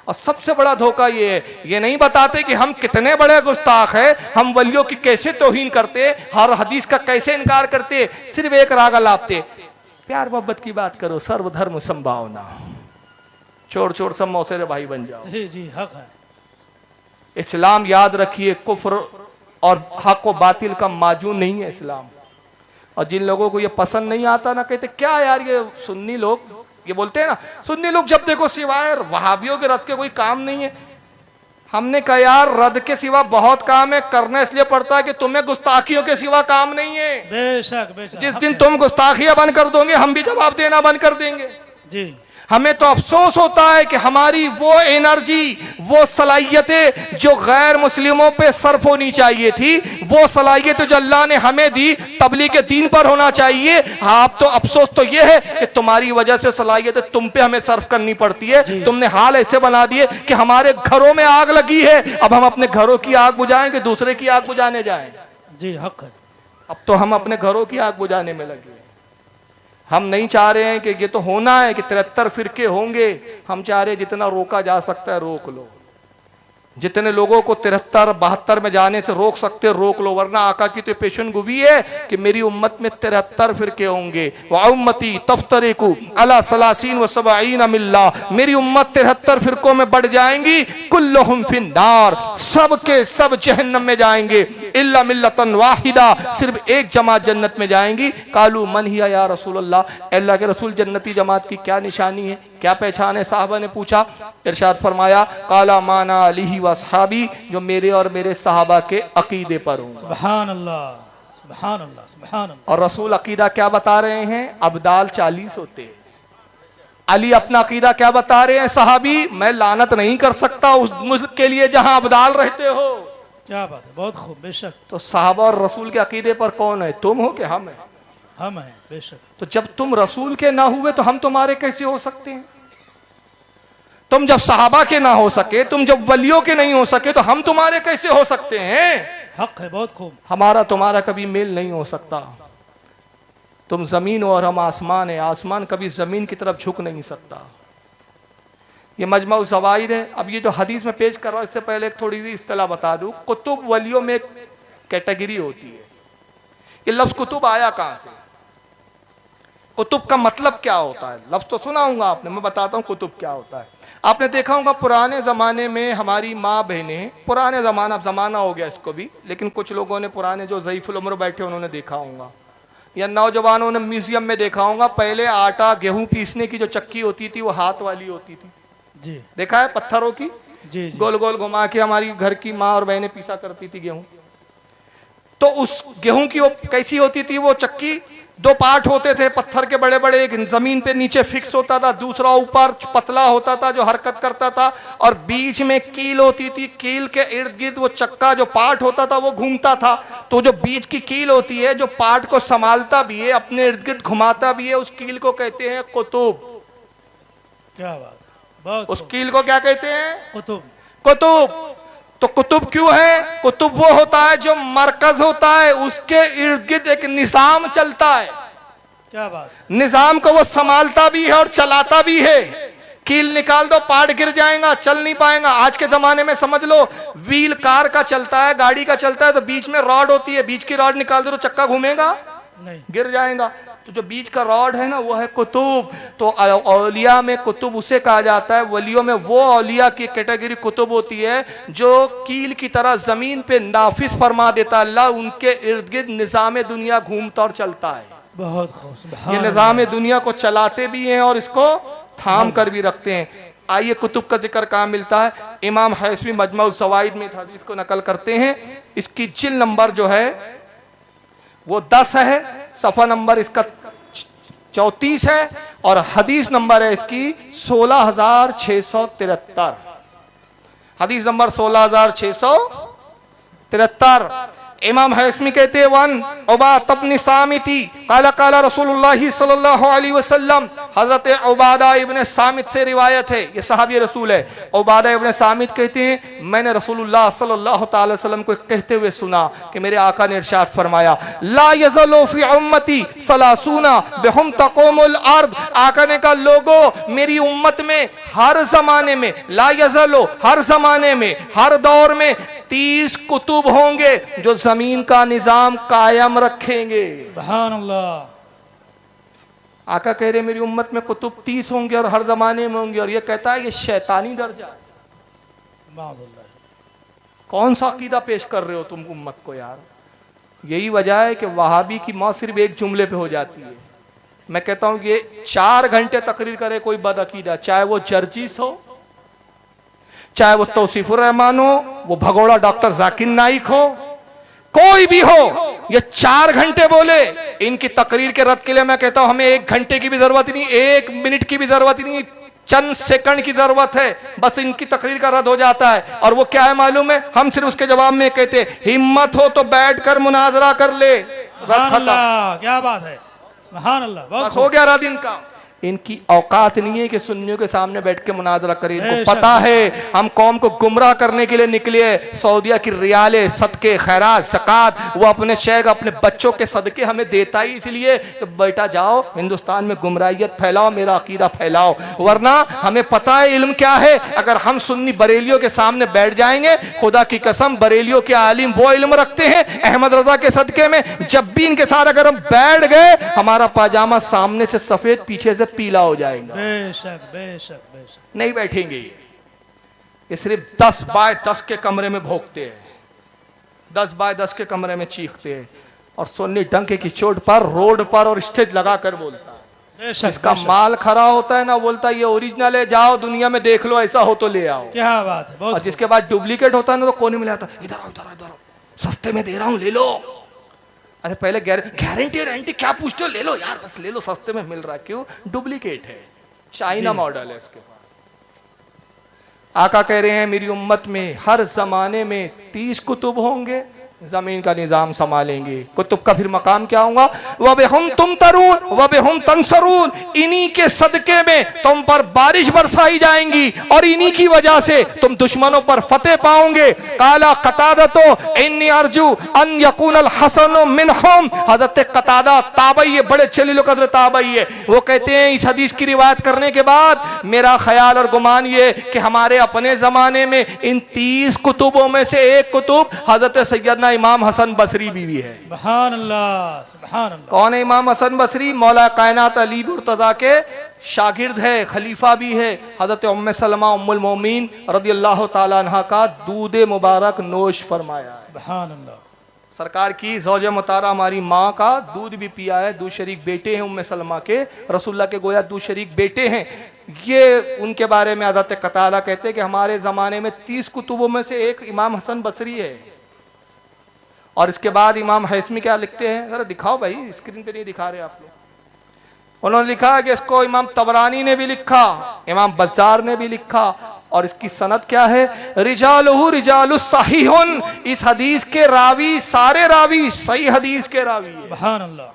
और सबसे बड़ा धोखा ये है, ये नहीं बताते कि हम कितने बड़े गुस्ताख हैं, हम वलियों की कैसे तौहीन करते, हर हदीस का कैसे इनकार करते, सिर्फ एक रागा लाते। प्यार मोहब्बत की बात करो, सर्वधर्म संभावना, चोर चोर सब मौसेरे भाई बन जाओ। जी जी हक है। इस्लाम याद रखिए कुफ्र और हक व बातिल का माजून नहीं है इस्लाम। और जिन लोगों को ये पसंद नहीं आता ना, कहते क्या यार ये सुन्नी लोग, ये बोलते हैं ना सुन्नी लोग जब देखो सिवाय वहाबियों के रद के कोई काम नहीं है। हमने कहा यार रद के सिवा बहुत काम है, करना इसलिए पड़ता है कि तुम्हें गुस्ताखियों के सिवा काम नहीं है। बेशक बेशक। जिस दिन तुम गुस्ताखियां बंद कर दोगे हम भी जवाब देना बंद कर देंगे। जी हमें तो अफसोस होता है कि हमारी वो एनर्जी, वो सलाहियतें जो गैर मुस्लिमों पे सर्फ होनी चाहिए थी, वो सलाहियतें जो अल्लाह ने हमें दी तबलीग के दीन पर होना चाहिए। आप तो अफसोस तो ये है कि तुम्हारी वजह से सलाहियतें तुम पे हमें सर्फ करनी पड़ती है। तुमने हाल ऐसे बना दिए कि हमारे घरों में आग लगी है, अब हम अपने घरों की आग बुझाएं कि दूसरे की आग बुझाने जाएं? जी हक है। अब तो हम अपने घरों की आग बुझाने में लगे। हम नहीं चाह रहे हैं कि ये तो होना है कि 73 फिरके होंगे, हम चाह रहे हैं जितना रोका जा सकता है रोक लो। जितने लोगों को 73-72 में जाने से रोक सकते रोक लो, वरना आका की तो पेशन गोई है कि मेरी उम्मत में 73 फिरके होंगे। व उम्मती तफ्तरिकु अला सलासीन व सबईन मिल्ला, मेरी उम्मत 73 फिरकों में बढ़ जाएंगी। कुल्लुहुम फिन्नार, सब के सब जहन्नम में जाएंगे। इल्ला मिल्लतन वाहिदा, सिर्फ एक जमात जन्नत में जाएंगी। कालू मन हिया या रसूल अल्लाह, अल्लाह के रसूल जन्नती जमात की क्या निशानी है, क्या पहचान है? साहबा ने पूछा, इरशाद फरमाया काला माना अली व असहाबी, जो मेरे और मेरे सहाबा के अकीदे पर होंगे। सुभान अल्लाह सुभान अल्लाह सुभान अल्लाह। और रसूल अकीदा क्या बता रहे हैं? अब्दाल 40 होते हैं। अली अपना अकीदा क्या बता रहे हैं? सहाबी, मैं लानत नहीं कर सकता उस मुल्क के लिए जहां अब्दाल रहते हो। क्या बात है, बहुत खूब। बेशक। तो साहबा और रसूल के अकीदे पर कौन है? तुम हो कि हम है? हम हैं। बेशक। तो जब तुम रसूल के ना हुए तो हम तुम्हारे कैसे हो सकते हैं? तुम जब सहाबा के ना हो सके, तुम जब वलियों के नहीं हो सके, तो हम तुम्हारे कैसे हो सकते हैं? हक है, बहुत खूब। हमारा तुम्हारा कभी मेल नहीं हो सकता। तुम जमीन हो और हम आसमान है, आसमान कभी जमीन की तरफ झुक नहीं सकता। ये मजमऊ ज़वाइद है। अब ये जो हदीस में पेश कर रहा हूं, इससे पहले एक थोड़ी सी इस्तिलाह बता दूं। कुतुब वलियों में एक कैटेगरी होती है। ये लफ्ज कुतुब आया कहां से? कुतुब का मतलब क्या होता है? लफ्ज तो सुना होगा आपने, मैं बताता हूँ कुतुब क्या होता है। आपने देखा होगा पुराने ज़माने में हमारी माँ बहनें, पुराने ज़माना, अब ज़माना हो गया इसको भी, लेकिन कुछ लोगों ने पुराने जो ज़ईफ़ुल उम्र बैठे उन्होंने देखा होगा, या नौजवानों ने म्यूजियम में देखा होगा, पहले आटा गेहूं पीसने की जो चक्की होती थी वो हाथ वाली होती थी। जी देखा है? पत्थरों की जी जी। गोल गोल घुमा के हमारी घर की माँ और बहनें पीसा करती थी गेहूं। तो उस गेहूं की वो कैसी होती थी? वो चक्की 2 पार्ट होते थे पत्थर के बड़े बड़े, एक जमीन पे नीचे फिक्स होता था, दूसरा ऊपर पतला होता था जो हरकत करता था, और बीच में कील होती थी। कील के इर्द गिर्द वो चक्का जो पार्ट होता था वो घूमता था। तो जो बीच की कील होती है, जो पार्ट को संभालता भी है, अपने इर्द गिर्द घुमाता भी है, उस कील को कहते हैं कुतुब। क्या बात, बहुत उस खूब। कील को क्या कहते हैं? कुतुब। कुतुब। तो कुतुब क्यों है? कुतुब वो होता है जो मरकज होता है, उसके इर्द गिर्द एक निजाम चलता है। क्या बात। निजाम को वो संभालता भी है और चलाता भी है। कील निकाल दो, पार्ट गिर जाएगा, चल नहीं पाएगा। आज के जमाने में समझ लो व्हील कार का चलता है, गाड़ी का चलता है, तो बीच में रॉड होती है, बीच की रॉड निकाल दो तो चक्का घूमेगा नहीं, गिर जाएगा। तो जो बीच का रॉड है ना, वो है कुतुब। तो औलिया में कुतुब उसे कहा जाता है। वलियों में वो औलिया की कैटेगरी कुतुब होती है जो कील की तरह जमीन पे नाफिज फरमा देता है अल्लाह, उनके इर्द गिर्द निजाम दुनिया घूमता और चलता है। बहुत खूब। ये निजाम दुनिया को चलाते भी हैं और इसको थाम कर भी रखते हैं। आइए कुतुब का जिक्र कहाँ मिलता है? इमाम हैसमी मजमऊ ज़वाइद में हदीस को नकल करते हैं। इसकी जिल्द नंबर जो है वो 10 है, सफ़ा नंबर इसका 34 है, और हदीस नंबर है इसकी 16,673। हदीस नंबर 16,673। इमाम हैसमी कहते हैं वन उबाद इब्न सामिती काला काला रसूलुल्लाह सल्लल्लाहु अलैहि वसल्लम, हजरत उबादा इब्न सामित से रिवायत है, ये सहाबी रसूल है। उबादा इब्न सामित कहते हैं मैंने रसूलुल्लाह सल्लल्लाहु अलैहि वसल्लम को कहते हुए सुना कि मेरे आका ने इरशाद फरमाया ला यज़लु फी उम्मती सलासूना बिहुम तक़ूमुल अर्द। आका ने कहा लोगों मेरी उम्मत में हर जमाने में, ला यज़लु हर जमाने में, हर दौर में 30 कुतुब होंगे जो जमीन का निजाम कायम रखेंगे। सुभान अल्लाह। आका कह रहे मेरी उम्मत में कुतुब 30 होंगे और हर जमाने में होंगे, और ये कहता है ये शैतानी दर्जा है। माज़अल्लाह। कौन सा अकीदा पेश कर रहे हो तुम उम्मत को यार। यही वजह है कि वहाबी की मौत सिर्फ एक जुमले पे हो जाती है। मैं कहता हूं ये 4 घंटे तकरीर करे कोई बद अकीदा, चाहे वो जर्जिस हो, चाहे वो तौसीफुर रहमान हो, वो भगोड़ा डॉक्टर जाकिर नाइक हो, कोई भी हो, ये 4 घंटे बोले इनकी तकरीर के रद्द के लिए मैं कहता हूं हमें 1 घंटे की भी जरूरत नहीं, 1 मिनट की भी जरूरत नहीं, चंद सेकंड की जरूरत है, बस इनकी तकरीर का रद्द हो जाता है। और वो क्या है मालूम है, हम सिर्फ उसके जवाब में कहते हिम्मत हो तो बैठकर मुनाजरा कर ले, रद्द खत्म। क्या बात है, सुभान अल्लाह। बस हो गया रद्द इनका। इनकी औकात नहीं है कि सुन्नियों के सामने बैठ के मुनाजरा करें। इनको पता है हम कौम को गुमराह करने के लिए निकले। सऊदिया की रियाले, सदके, खैरात, ज़कात वो अपने शेख अपने बच्चों के सदके हमें देता ही इसलिए कि बेटा जाओ हिंदुस्तान में गुमराहियत फैलाओ, मेरा अकीदा फैलाओ, वरना हमें पता है इल्म क्या है। अगर हम सुन्नी बरेलियों के सामने बैठ जाएंगे, खुदा की कसम बरेलियों के आलिम वो इल्म रखते हैं अहमद रजा के सदके में, जब भी इनके साथ अगर हम बैठ गए हमारा पाजामा सामने से सफेद पीछे से पीला हो जाएगा। बेशक बेशक बेशक नहीं बैठेंगे। ये सिर्फ 10 बाय 10 के कमरे में भोंकते हैं, 10 बाय 10 के कमरे में चीखते हैं, और सुन्नी डंके की चोट पर रोड पर और स्टेज लगाकर बोलता है। बेशक। इसका माल खरा होता है ना, बोलता है ये ओरिजिनल है, जाओ दुनिया में देख लो, ऐसा हो तो ले आओ। क्या बात है, बहुत। और जिसके बाद डुप्लीकेट होता है ना तो कोने में लाता, इधर आओ इधर आओ इधर आओ, सस्ते में दे रहा हूं ले लो। अरे पहले गारंटी क्या पूछते हो, ले लो यार, बस ले लो, सस्ते में मिल रहा है। क्यों? डुप्लीकेट है, चाइना मॉडल है इसके पास। आका कह रहे हैं मेरी उम्मत में हर जमाने में 30 कुतुब होंगे, जमीन का निजाम संभालेंगे। कुतुब का फिर मकाम क्या होगा? वबिहुम तुमतरून वबिहुम तंसरून, इन्हीं के सदके में तुम पर बारिश बरसाई जाएंगी और इन्हीं की वजह से तुम दुश्मनों पर फतेह पाओगे। काला कतादतो इन्नी अर्जू अन यकूनल हसन मिनहुम, हजरत कतादा ताबई है, बड़े चलील कदर ताबई है, वो कहते हैं इस हदीस की रिवायत करने के बाद मेरा ख्याल और गुमान ये कि हमारे अपने जमाने में इन 30 कुतुबों में से एक कुतुब हजरत सैयदना इमाम हसन बसरी भी है। सुभान अल्लाह सुभान अल्लाह। कौन है इमाम हसन बसरी? मौला कायनात अली मुर्तजा के शागिर्द है, खलीफा भी है। हजरत उम्मे सलमा उम्मुल मोमिन रदियल्लाहु ताला अन्हा का दूध मुबारक नोश फरमाया। सुभान अल्लाह। सरकार की ज़ौज मुतारा हमारी माँ का दूध भी पिया है। 2 शरीक बेटे हैं उम्मे सलमा के, रसूलुल्लाह के गोया 2 शरीक बेटे हैं। ये उनके बारे में हज़रत कतादा कहते हैं कि हमारे ज़माने में 30 कुतुबों में से एक इमाम हसन बसरी है। और इसके बाद इमाम हैसमी क्या लिखते हैं, जरा दिखाओ भाई, स्क्रीन पे नहीं दिखा रहे आप लोग। उन्होंने लिखा कि इसको इमाम तबरानी ने भी लिखा, इमाम बज़्ज़ार ने भी लिखा, और इसकी सनद क्या है? रिजालुहु रिजालुस सहीहुन, इस हदीस के रावी सारे रावी सही हदीस के रावी हैं। सुभान अल्लाह।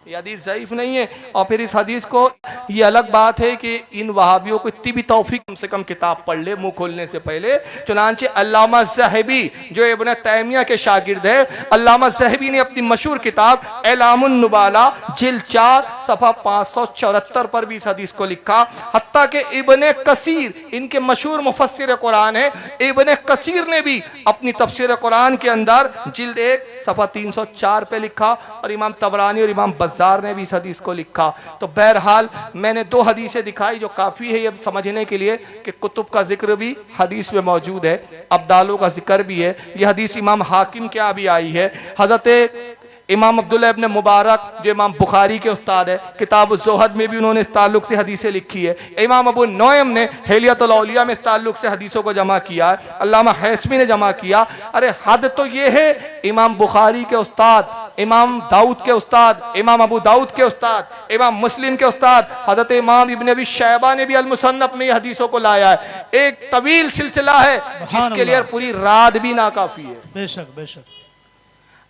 ये हदीस ज़ईफ नहीं है। और फिर इस हदीस को, ये अलग बात है कि इन वहाबियों को इतनी भी तौफीक, कम से कम किताब पढ़ ले मुंह खोलने से पहले। चुनांचे अल्लामा ज़हबी जो इब्न तैमिया के शागिर्द है, अल्लामा ज़हबी ने अपनी मशहूर किताब एलामुन नुबाला जिल्द 4 सफ़ा 574 पर भी इस हदीस को लिखा। हत्ता के इब्न कसीर, इनके मशहूर मुफस्सिर कुरान है, इब्न कसीर ने भी अपनी तफसीर कुरान के अंदर जिल्द 1 सफ़ा 304 पे लिखा, और इमाम तबरानी और इमाम बज़्ज़ार ने भी इस हदीस को लिखा। तो बहरहाल मैंने 2 हदीसें दिखाई जो काफ़ी है ये समझने के लिए कि कुतुब का जिक्र भी हदीस में मौजूद है, अब्दालों का जिक्र भी है। यह हदीस इमाम हाकिम क्या भी आई है। हज़रत इमाम अब्दुल्लाह इब्न मुबारक जो इमाम बुखारी के उस्ताद है, किताब ज़ुहद में भी उन्होंने इस ताल्लुक से हदीसें लिखी है। इमाम अबू नौयम ने हिलियतुल औलिया में इस ताल्लुक से हदीसों को जमा किया है। अल्लामा हैसमी ने जमा किया। अरे हद तो ये है, इमाम बुखारी के उस्ताद, इमाम दाऊद के उस्ताद, इमाम अबू दाऊद के उस्ताद, इमाम मुस्लिम के उस्ताद हज़रत इमाम इब्न अबी शैबा ने भी अल मुसन्नफ में हदीसों को लाया है। एक तवील सिलसिला है जिसके लिए पूरी रात भी नाकाफी है। बेशक बेशक।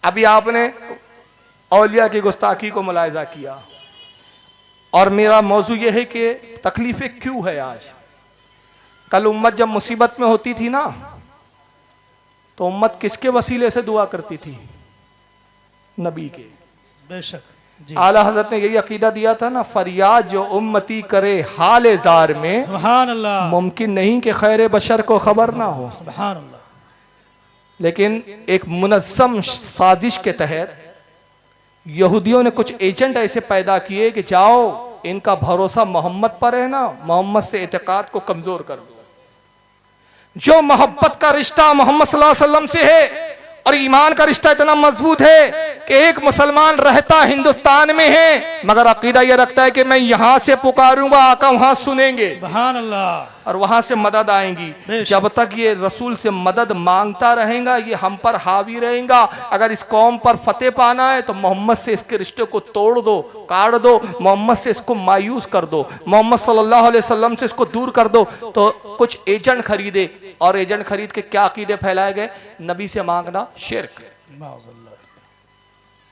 अभी आपने औलिया की गुस्ताखी को मुलाहिजा किया, और मेरा मौजू यह है कि तकलीफें क्यों है आज। कल उम्मत जब मुसीबत में होती थी ना, तो उम्मत किसके वसीले से दुआ करती थी? नबी के। बेशक जी। आला हजरत ने यही अकीदा दिया था ना, फरियाद जो उम्मती करे हाल जार में, सुभान अल्लाह, मुमकिन नहीं कि खैर बशर को खबर ना हो। सुभान अल्लाह। लेकिन एक मुनज़्ज़म साजिश के तहत यहूदियों ने कुछ एजेंट ऐसे पैदा किए कि जाओ इनका भरोसा मोहम्मद पर है ना, मोहम्मद से एतकाद को कमजोर कर दो। जो मोहब्बत का रिश्ता मोहम्मद सल्लल्लाहु अलैहि वसल्लम से है और ईमान का रिश्ता इतना मजबूत है कि एक मुसलमान रहता हिंदुस्तान में है, मगर अकीदा यह रखता है कि मैं यहां से पुकारूंगा, आका वहां सुनेंगे, सुभान अल्लाह, और वहां से मदद आएंगी। जब तक ये रसूल से मदद मांगता रहेगा, ये हम पर हावी रहेगा। अगर इस कौम पर फतेह पाना है तो मोहम्मद से इसके रिश्ते को तोड़ दो, काट दो, मोहम्मद से इसको मायूस कर दो, मोहम्मद सल्लल्लाहु अलैहि वसल्लम से इसको दूर कर दो। तो कुछ एजेंट खरीदे, और एजेंट खरीद के क्या अकीदे फैलाए गए? नबी से मांगना शिर्क।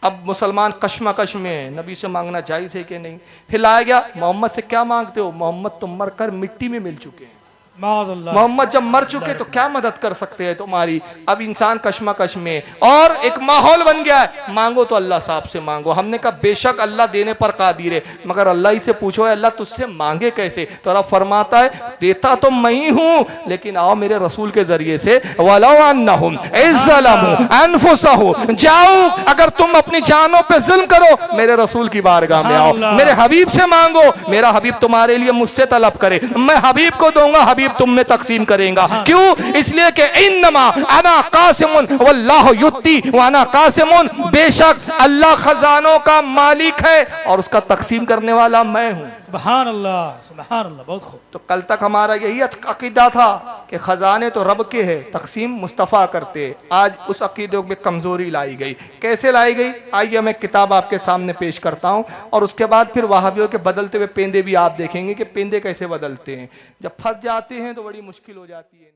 अब मुसलमान कश्मकश में, नबी से मांगना जायज है कि नहीं? फिर लाया गया, मोहम्मद से क्या मांगते हो? मोहम्मद तुम मरकर मिट्टी में मिल चुके हैं। मोहम्मद जब मर चुके तो क्या मदद कर सकते हैं तुम्हारी? अब इंसान कश्मकश में, और एक माहौल बन गया है, मांगो तो अल्लाह साहब से मांगो। हमने कहा बेशक अल्लाह देने पर कादिर है, मगर अल्लाह ही से पूछो है अल्लाह तुझसे मांगे कैसे? तो रब फरमाता है देता तो मैं ही हूं, लेकिन आओ मेरे रसूल के जरिए से। वलौ अन्नहुम इज़्ज़लमू अनफुसहु, जाओ अगर तुम अपनी जानों पे जुल्म करो, मेरे रसूल की बारगाह में आओ, मेरे हबीब से मांगो, मेरा हबीब तुम्हारे लिए मुझसे तलब करे, मैं हबीब को दूंगा, हबीब तुम में तकसीम करेगा। क्यों? इसलिए कि इन्नमा अना कासिमुन वल्लाहु युत्ती व अना कासिमुन, बेशक अल्लाह खजानों का मालिक है और उसका तकसीम करने वाला मैं हूं। सुभान अल्लाह, सुभान अल्लाह, बहुत खूब। तो कल तक हमारा यही अकीदा था कि खजाने तो रब के हैं, तकसीम मुस्तफ़ा करते। आज उस अकीदे में कमजोरी लाई गई। कैसे लाई गई? आइए मैं किताब आपके सामने पेश करता हूं, और उसके बाद फिर वहाबियों के बदलते हुए पेंदे भी आप देखेंगे कि पेंदे कैसे बदलते हैं। जब फंस जाते हैं तो बड़ी मुश्किल हो जाती है।